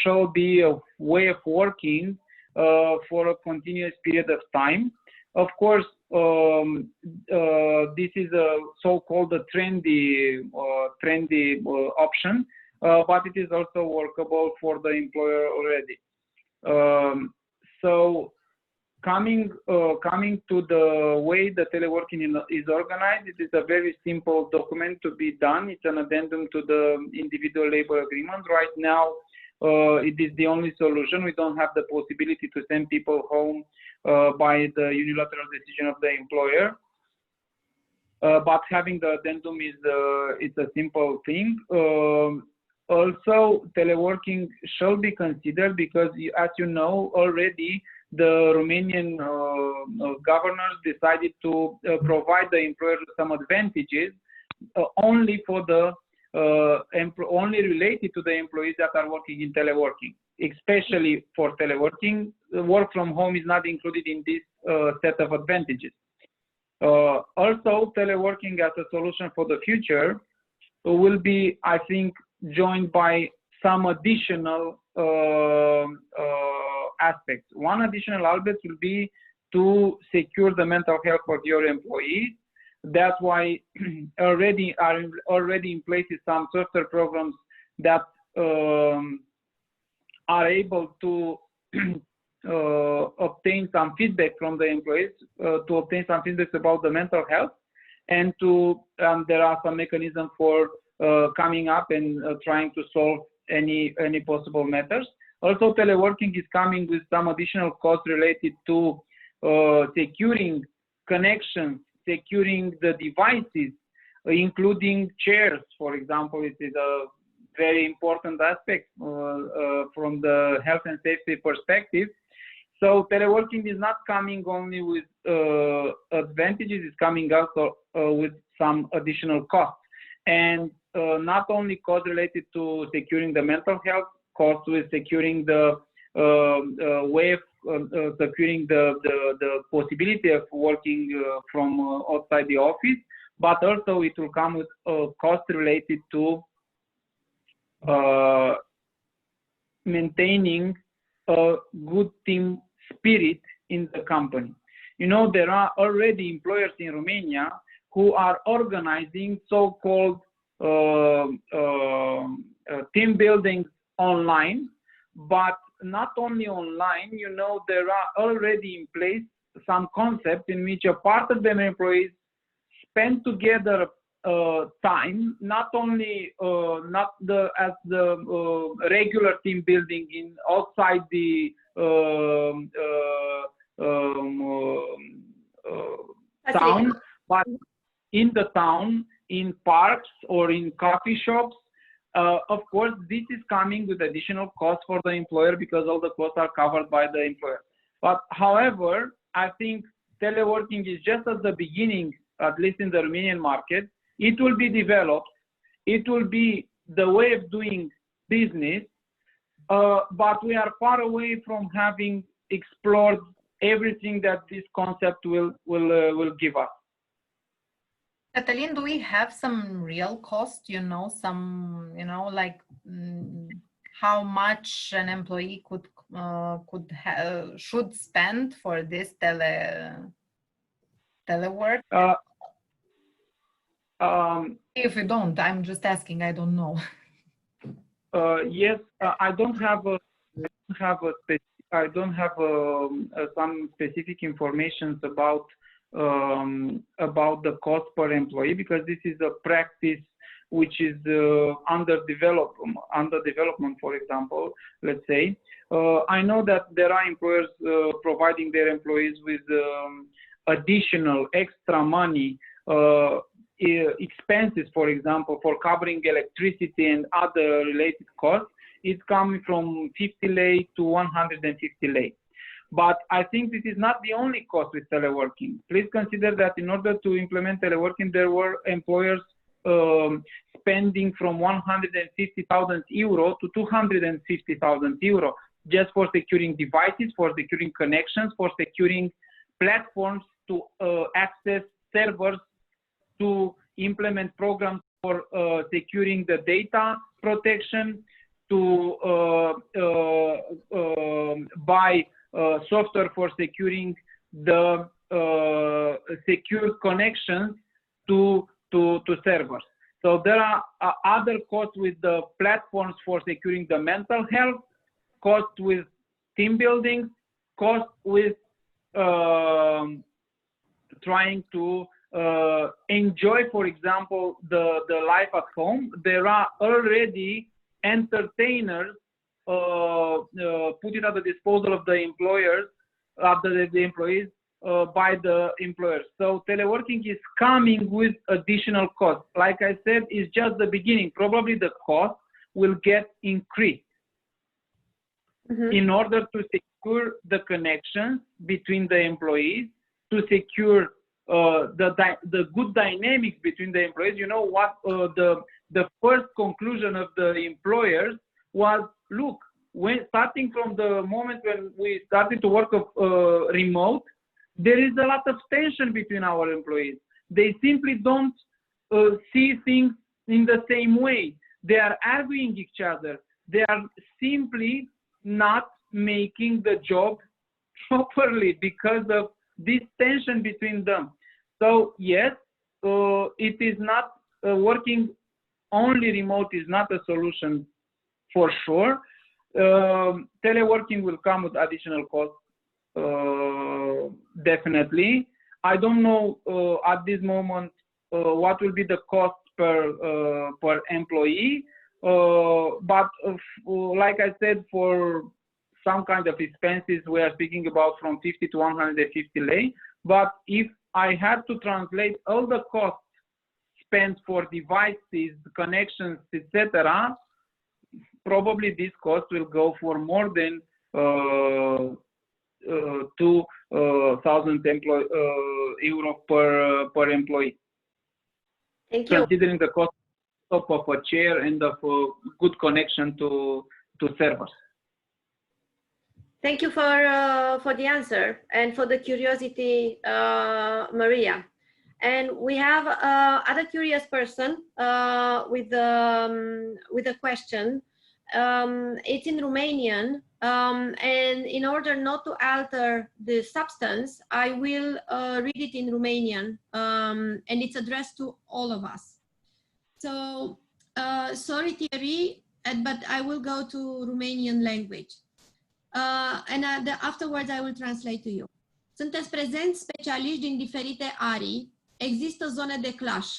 should be a way of working for a continuous period of time. Of course, this is a so-called trendy option, but it is also workable for the employer already. So coming to the way the teleworking is organized, it is a very simple document to be done. It's an addendum to the individual labor agreement. Right now, it is the only solution. We don't have the possibility to send people home by the unilateral decision of the employer. But having the addendum it's a simple thing. Also, teleworking shall be considered because, as you know already, the Romanian governors decided to provide the employer some advantages only for the only related to the employees that are working in teleworking. Especially for teleworking, work from home is not included in this set of advantages. Also, teleworking as a solution for the future will be, I think, joined by some additional aspects. One additional aspect will be to secure the mental health of your employees. That's why already in place some software programs that are able to obtain some feedback from the employees, to obtain some feedback about the mental health, and there are some mechanisms for coming up and trying to solve any possible matters. Also, teleworking is coming with some additional costs related to securing connections, securing the devices, including chairs, for example. It is a very important aspect from the health and safety perspective. So teleworking is not coming only with advantages, it's coming also with some additional costs. And not only costs related to securing the mental health, costs with securing the way of securing the possibility of working from outside the office, but also it will come with costs related to maintaining a good team spirit in the company. You know, there are already employers in Romania who are organizing so-called team buildings online, but not only online. You know, there are already in place some concepts in which a part of the employees spend together time, not only as the regular team building in outside the town, but in the town, in parks or in coffee shops. Of course, this is coming with additional costs for the employer because all the costs are covered by the employer. But however, I think teleworking is just at the beginning, at least in the Romanian market. It will be developed. It will be the way of doing business, but we are far away from having explored everything that this concept will give us. Cătălin, do we have some real cost, you know, some, you know, like how much an employee should spend for this telework? If you don't, I'm just asking, I don't know. Yes, I don't have some specific information about the cost per employee, because this is a practice which is under development, for example, let's say. I know that there are employers providing their employees with additional extra money, expenses, for example, for covering electricity and other related costs. It's coming from 50 lei to 150 lei. But I think this is not the only cost with teleworking. Please consider that in order to implement teleworking, there were employers spending from 150,000 euro to 250,000 euro just for securing devices, for securing connections, for securing platforms to access servers, to implement programs for securing the data protection, to buy software for securing the secure connections to servers. So there are other costs with the platforms for securing the mental health, costs with team building, costs with trying to enjoy, for example, the life at home. There are already entertainers put it at the disposal of the employers, the employees, by the employers. So teleworking is coming with additional costs. Like I said, it's just the beginning. Probably the cost will get increased in order to secure the connections between the employees, to secure the good dynamics between the employees. You know what? The first conclusion of the employers was, look, when starting from the moment when we started to work remote, there is a lot of tension between our employees. They simply don't see things in the same way. They are arguing each other. They are simply not making the job properly because of this tension between them. So yes, it is not working only remote is not a solution for sure. Teleworking will come with additional costs, definitely. I don't know at this moment what will be the cost per employee, but like I said, for some kind of expenses, we are speaking about from 50 to 150 lei. But if I had to translate all the costs spent for devices, connections, etc., probably this cost will go for more than 2,000 euro per employee. Thank you. Considering the cost of a chair and of a good connection to servers. Thank you for the answer and for the curiosity, Maria. And we have other curious person with a question. It's in Romanian, and in order not to alter the substance, I will read it in Romanian, and it's addressed to all of us. So, sorry Thierry, but I will go to Romanian language. And afterwards I will translate to you. Sunteți prezenți specialiști din diferite arii, există zone de clash,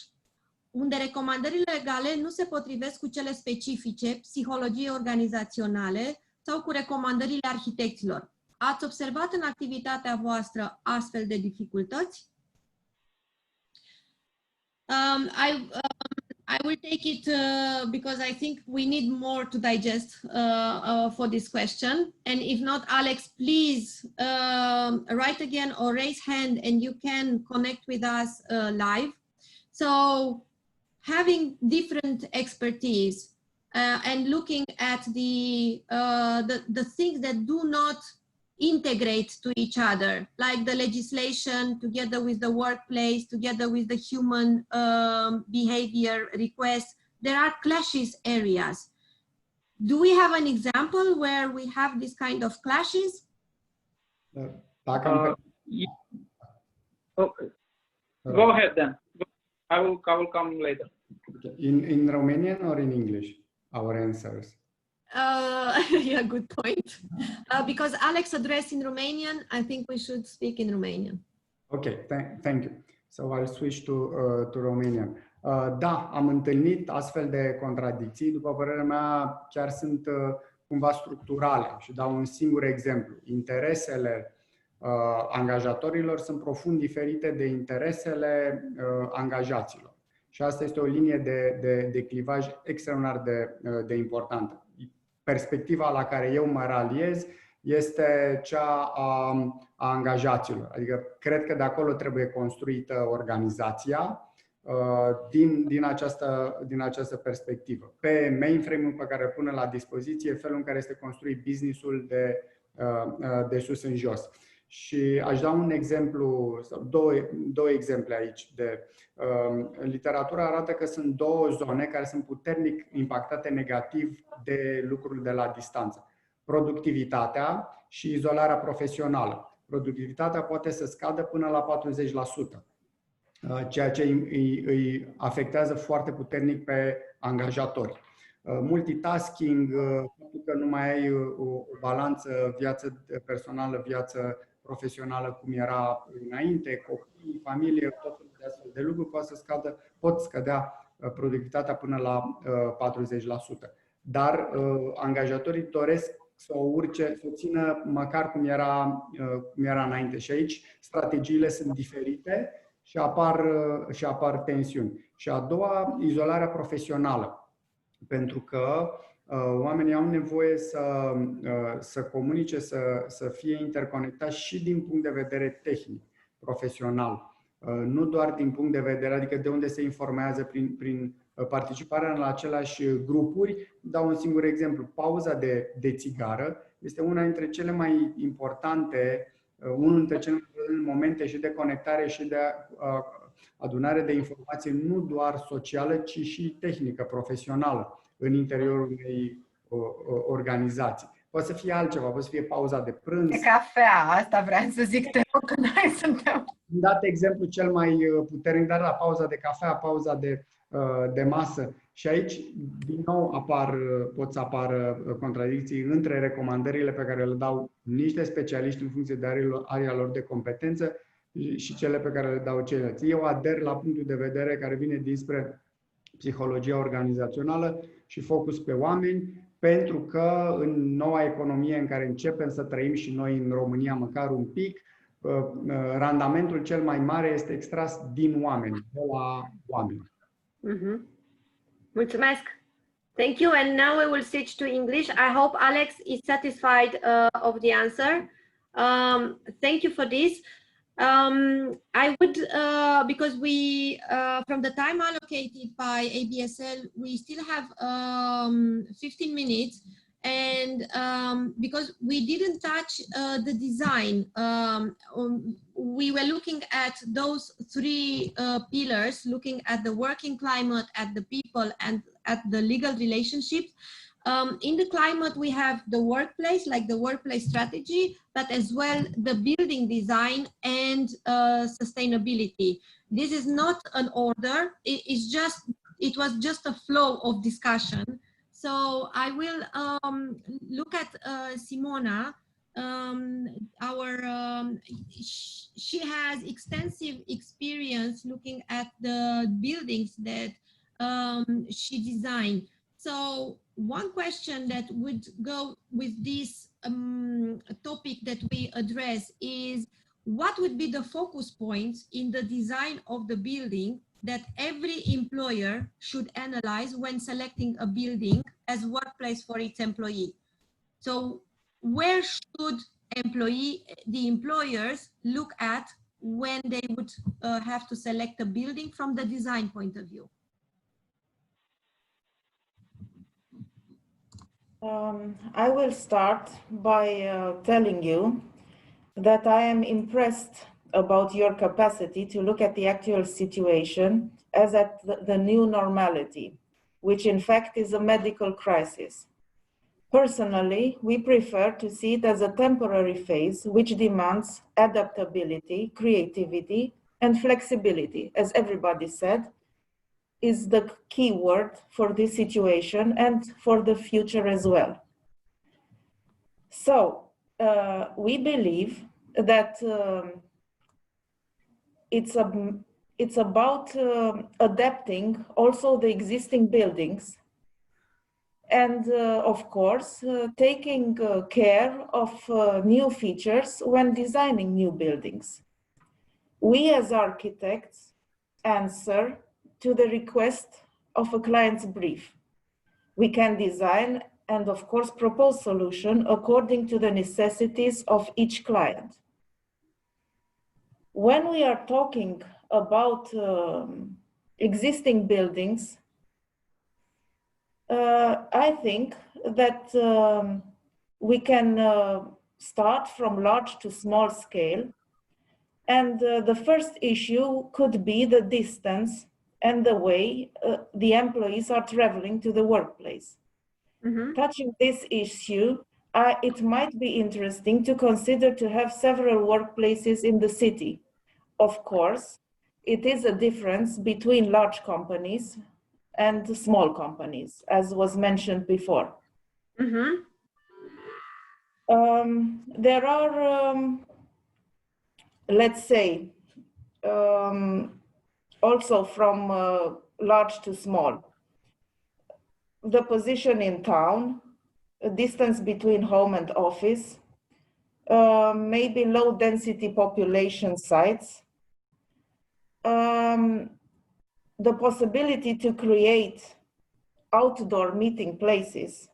unde recomandările legale nu se potrivesc cu cele specifice psihologiei organizaționale sau cu recomandările arhitecților. Ați observat în activitatea voastră astfel de dificultăți? I will take it because I think we need more to digest for this question. And if not, Alex, please write again or raise hand and you can connect with us live. So having different expertise and looking at the things that do not integrate to each other, like the legislation together with the workplace, together with the human behavior requests, there are clashes areas. Do we have an example where we have this kind of clashes? Yeah. Okay. Go ahead then. I will come later. In Romanian or in English? Our answers. Yeah, good point. Because Alex addressed in Romanian, I think we should speak in Romanian. Okay, thank you. So I'll switch to Romanian. Da, am întâlnit astfel de contradicții. După părerea mea, chiar sunt cumva structurale. Și dau un singur exemplu. Interesele angajatorilor sunt profund diferite de interesele angajaților. Și asta este o linie de clivaj extraordinar de importantă. Perspectiva la care eu mă raliez este cea a angajaților. Adică cred că de acolo trebuie construită organizația din această perspectivă. Pe mainframe-ul pe care îl pune la dispoziție, felul în care este construit business-ul de sus în jos. Și aș da un exemplu, sau două exemple aici. Literatura arată că sunt două zone care sunt puternic impactate negativ de lucruri de la distanță. Productivitatea și izolarea profesională. Productivitatea poate să scadă până la 40%, ceea ce îi afectează foarte puternic pe angajatori. Multitasking, faptul că nu mai ai o balanță viață personală, viață profesională cum era înainte, copii, familie, tot felul de astfel de lucruri pot scădea productivitatea până la 40%. Dar angajatorii doresc să o urce, să o țină măcar cum era înainte. Și aici strategiile sunt diferite și apar tensiuni. Și a doua, izolarea profesională. Pentru că oamenii au nevoie să comunice, să fie interconectați și din punct de vedere tehnic, profesional. Nu doar din punct de vedere, adică de unde se informează prin participarea la aceleași grupuri. Dau un singur exemplu. Pauza de țigară este una dintre cele mai importante, unul dintre cele mai importante momente și de conectare și de adunare de informații, nu doar socială, ci și tehnică, profesională, în interiorul unei organizații. Poate să fie altceva, poate să fie pauza de prânz. De cafea, asta vreau să zic, te rog, că noi suntem. Am dat exemplu cel mai puternic, dar la pauza de cafea, pauza de masă. Și aici, din nou, pot să apară contradicții între recomandările pe care le dau niște specialiști în funcție de area lor de competență și cele pe care le dau ceilalți. Eu ader la punctul de vedere care vine dinspre psihologia organizațională și focus pe oameni, pentru că în noua economie în care începem să trăim și noi în România măcar un pic, randamentul cel mai mare este extras din oameni, de la oameni. Mulțumesc. Thank you. And now we will switch to English. I hope Alex is satisfied of the answer. Thank you for this. I would, because we, from the time allocated by ABSL, we still have 15 minutes, And because we didn't touch the design, we were looking at those three pillars, looking at the working climate, at the people, and at the legal relationships. In the climate, we have the workplace, like the workplace strategy, but as well the building design and sustainability. This is not an order, it was just a flow of discussion. So I will look at Simona. She has extensive experience looking at the buildings that she designed. So one question that would go with this topic that we address is, what would be the focus points in the design of the building that every employer should analyze when selecting a building as workplace for its employee? So where should the employers look at when they would have to select a building from the design point of view? I will start by telling you that I am impressed about your capacity to look at the actual situation as at the new normality, which in fact is a medical crisis. Personally, we prefer to see it as a temporary phase which demands adaptability, creativity, and flexibility, as everybody said, is the key word for this situation and for the future as well. So we believe that it's about adapting also the existing buildings and of course taking care of new features when designing new buildings. We as architects answer to the request of a client's brief. We can design and of course propose solution according to the necessities of each client. When we are talking about existing buildings, I think that we can start from large to small scale. And the first issue could be the distance and the way the employees are traveling to the workplace. Mm-hmm. Touching this issue, it might be interesting to consider to have several workplaces in the city. Of course, it is a difference between large companies and small companies, as was mentioned before. Mm-hmm. There are, let's say, also from large to small, the position in town, a distance between home and office, maybe low density population sites, the possibility to create outdoor meeting places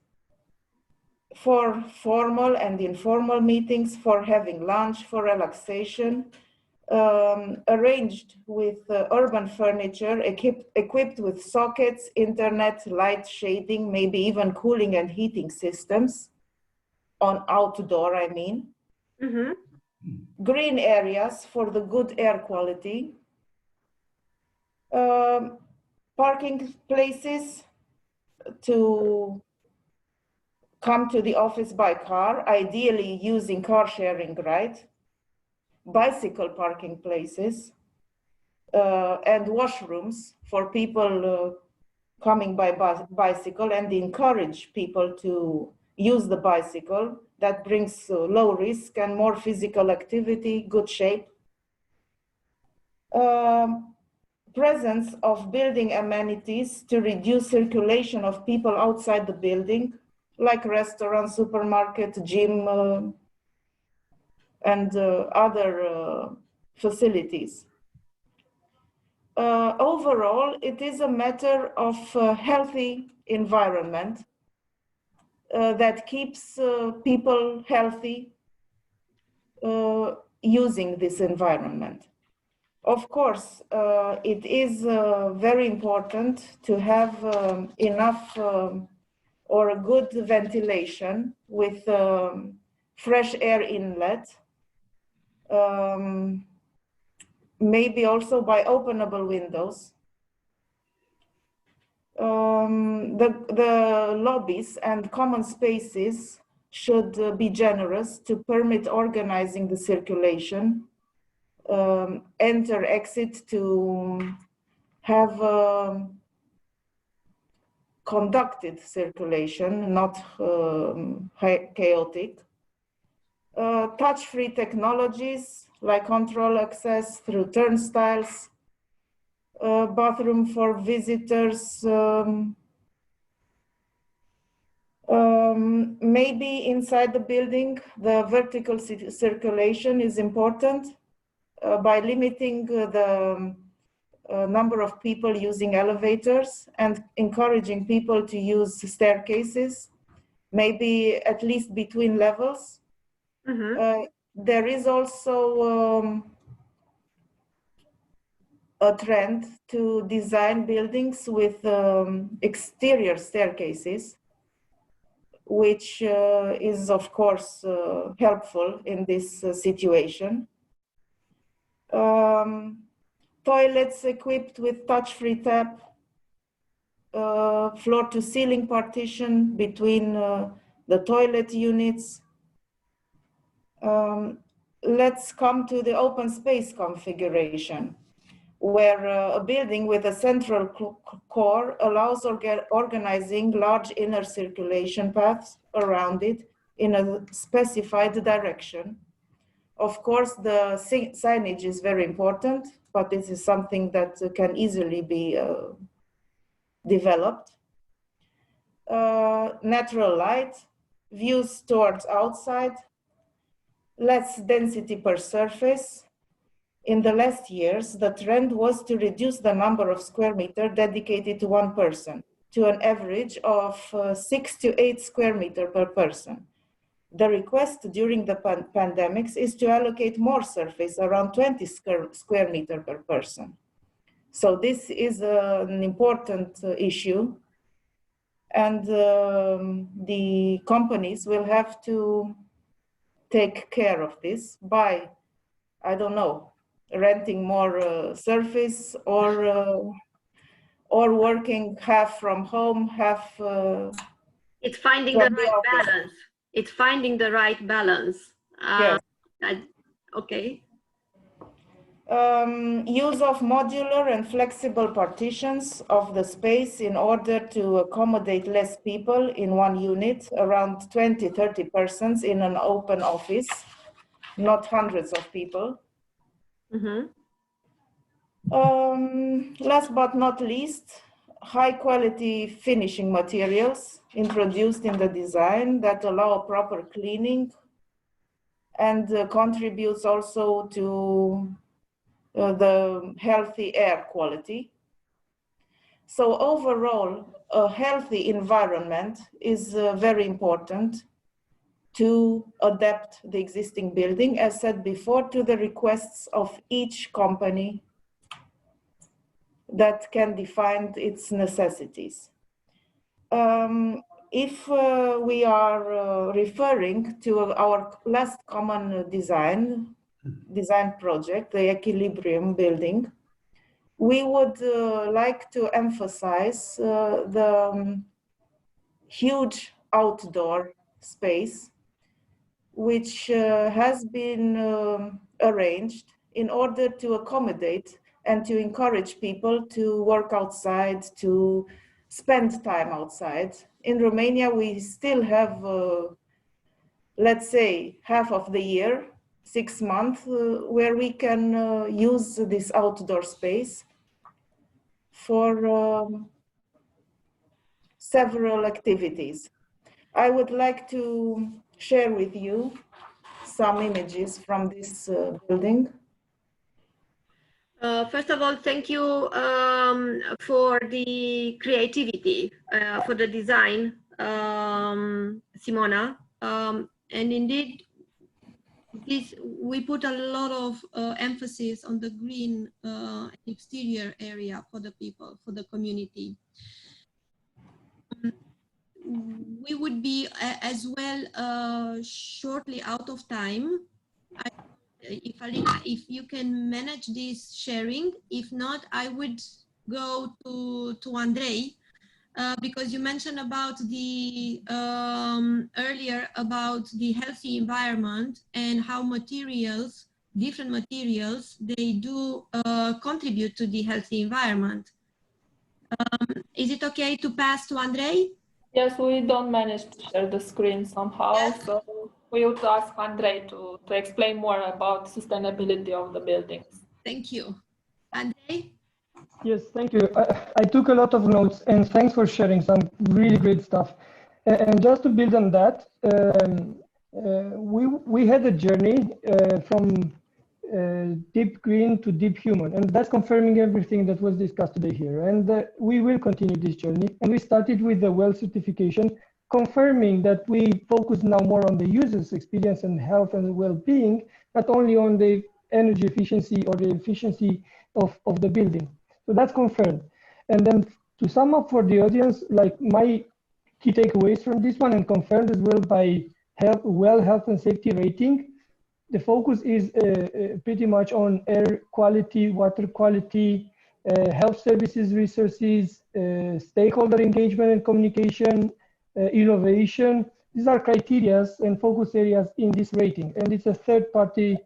for formal and informal meetings, for having lunch, for relaxation, arranged with urban furniture, equipped with sockets, internet, light shading, maybe even cooling and heating systems on outdoor, I mean. Mm-hmm. Green areas for the good air quality. Parking places to come to the office by car, ideally using car sharing, right? Bicycle parking places and washrooms for people coming by bicycle, and encourage people to use the bicycle. That brings low risk and more physical activity, good shape. Presence of building amenities to reduce circulation of people outside the building, like restaurant, supermarket, gym, and other facilities. Overall, it is a matter of a healthy environment that keeps people healthy using this environment. Of course, it is very important to have enough or a good ventilation with fresh air inlet, maybe also by openable windows. The lobbies and common spaces should be generous to permit organizing the circulation, enter, exit, to have conducted circulation, not chaotic. Touch-free technologies like control access through turnstiles, bathroom for visitors, maybe inside the building, the vertical circulation is important by limiting the number of people using elevators and encouraging people to use staircases, maybe at least between levels. There is also a trend to design buildings with exterior staircases, which is of course helpful in this situation. Toilets equipped with touch-free tap, floor-to-ceiling partition between the toilet units. Let's come to the open space configuration, where a building with a central core allows organizing large inner circulation paths around it in a specified direction. Of course, the signage is very important, but this is something that can easily be developed. Natural light, views towards outside, less density per surface. In the last years, the trend was to reduce the number of square meters dedicated to one person to an average of 6 to 8 square meters per person. The request during the pandemics is to allocate more surface, around 20 square meters per person. So this is an important issue, and the companies will have to take care of this by, I don't know, renting more surface or working half from home, half. It's finding the right balance. It's finding the right balance. Yes. Okay. Use of modular and flexible partitions of the space in order to accommodate less people in one unit, around 20-30 persons in an open office, not hundreds of people. Last but not least, high quality finishing materials introduced in the design that allow proper cleaning and contributes also to the healthy air quality. So overall, a healthy environment is very important to adapt the existing building, as said before, to the requests of each company that can define its necessities. If we are referring to our last common design project, the Equilibrium building, we would like to emphasize the huge outdoor space, which has been arranged in order to accommodate and to encourage people to work outside, to spend time outside. In Romania, we still have, let's say, half of the year, 6 months, where we can use this outdoor space for several activities. I would like to share with you some images from this building. First of all, thank you for the creativity, for the design, Simona. And indeed, we put a lot of emphasis on the green exterior area for the people, for the community. would be as well shortly out of time. If Alina, if you can manage this sharing, if not, I would go to Andrei, because you mentioned about the earlier about the healthy environment and how materials, different materials, they do contribute to the healthy environment. Is it okay to pass to Andrei? Yes, we don't manage to share the screen somehow, yes. So we would ask Andrei to explain more about sustainability of the buildings. Thank you. Andrei? Yes, thank you. I took a lot of notes, and thanks for sharing some really great stuff. And just to build on that, we had a journey from deep green to deep human, and that's confirming everything that was discussed today here. And we will continue this journey. And we started with the WELL certification, confirming that we focus now more on the user's experience and health and well-being, not only on the energy efficiency or the efficiency of the building. So that's confirmed. And then to sum up for the audience, like my key takeaways from this one, and confirmed as well by health and safety rating, the focus is pretty much on air quality, water quality, health services resources, stakeholder engagement and communication, innovation. These are criteria and focus areas in this rating. And it's a third-party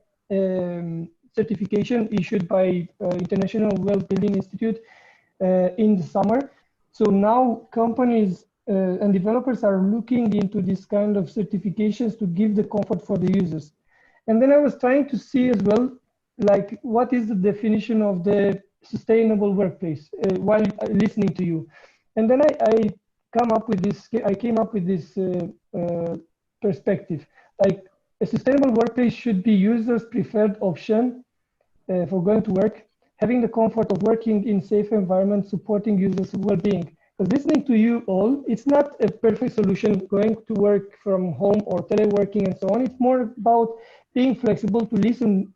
certification issued by International Well Building Institute in the summer. So now companies and developers are looking into this kind of certifications to give the comfort for the users. And then I was trying to see as well, like, what is the definition of the sustainable workplace while listening to you. And then I came up with this perspective. Like, a sustainable workplace should be users' preferred option for going to work, having the comfort of working in safe environment, supporting users' well-being. Because listening to you all, it's not a perfect solution going to work from home or teleworking and so on. It's more about being flexible to listen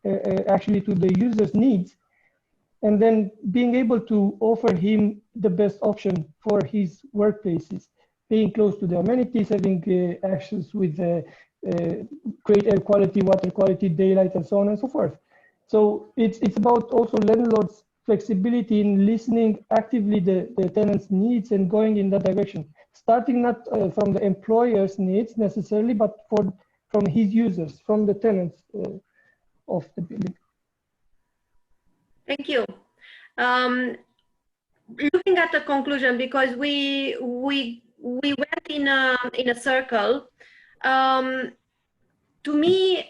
actually to the user's needs, and then being able to offer him the best option for his workplaces, being close to the amenities, having access with great air quality, water quality, daylight, and so on and so forth. So it's about also landlords' flexibility in listening actively the tenants' needs and going in that direction, starting not from the employer's needs necessarily, but from his users, from the tenants of the building. Thank you. Looking at the conclusion, because we went in a circle. To me,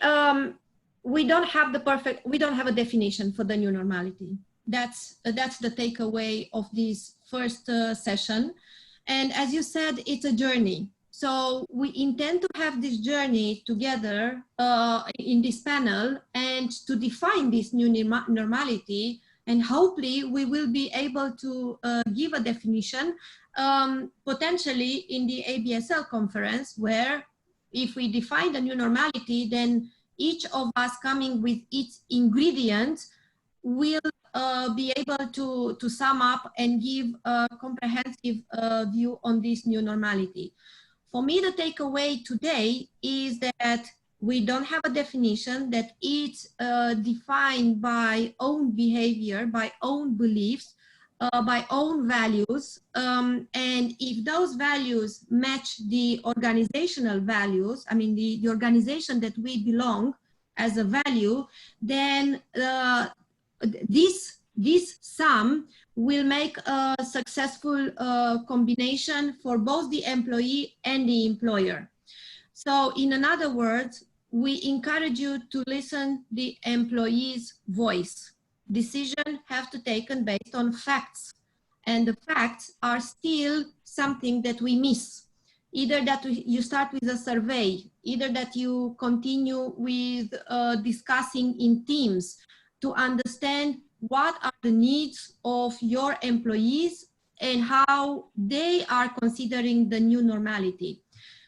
we don't have a definition for the new normality. That's the takeaway of this first session. And as you said, it's a journey. So we intend to have this journey together in this panel and to define this new normality. And hopefully we will be able to give a definition potentially in the ABSL conference, where if we define the new normality, then each of us coming with its ingredients will be able to sum up and give a comprehensive view on this new normality. For me, the takeaway today is that we don't have a definition, that it's defined by own behavior, by own beliefs, by own values. And if those values match the organizational values, I mean the organization that we belong as a value, then this sum will make a successful combination for both the employee and the employer. So in other words, we encourage you to listen the employee's voice. Decisions have to be taken based on facts, and the facts are still something that we miss. Either that you start with a survey, either that you continue with discussing in teams to understand what are the needs of your employees and how they are considering the new normality.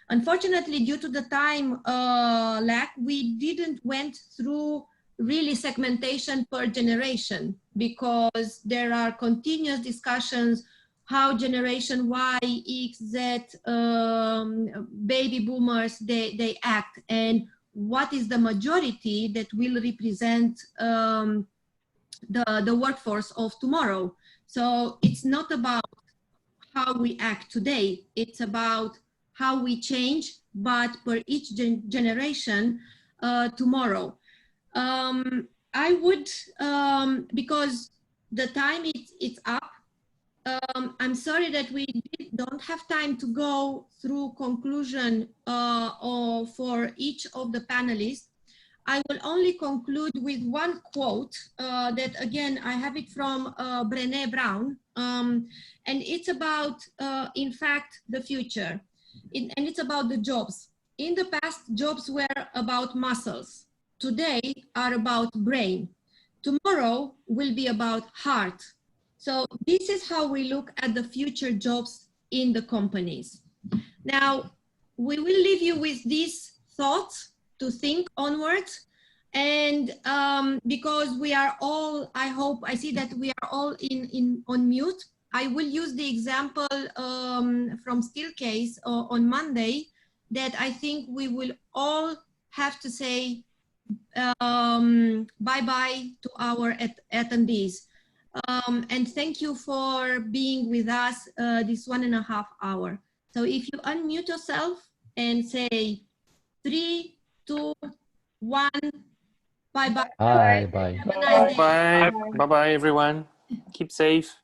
Unfortunately, due to the time lack, we didn't went through really segmentation per generation, because there are continuous discussions how generation Y, X, Z, baby boomers, they act, and what is the majority that will represent the workforce of tomorrow. So it's not about how we act today, it's about how we change, but for each generation tomorrow. I would, because the time it's up, I'm sorry that we don't have time to go through conclusion for each of the panelists. I will only conclude with one quote that, again, I have it from Brené Brown, and it's about, in fact, the future, and it's about the jobs. In the past, jobs were about muscles. Today are about brain. Tomorrow will be about heart. So this is how we look at the future jobs in the companies. Now, we will leave you with these thoughts to think onwards. And because we are all, I see that we are all on mute, I will use the example from Steelcase on Monday that I think we will all have to say bye-bye to our attendees. And thank you for being with us this 1.5 hours. So if you unmute yourself and say 3, 2, 1, bye-bye. Bye. Bye. Have a nice day. Bye. Bye-bye, everyone. Keep safe.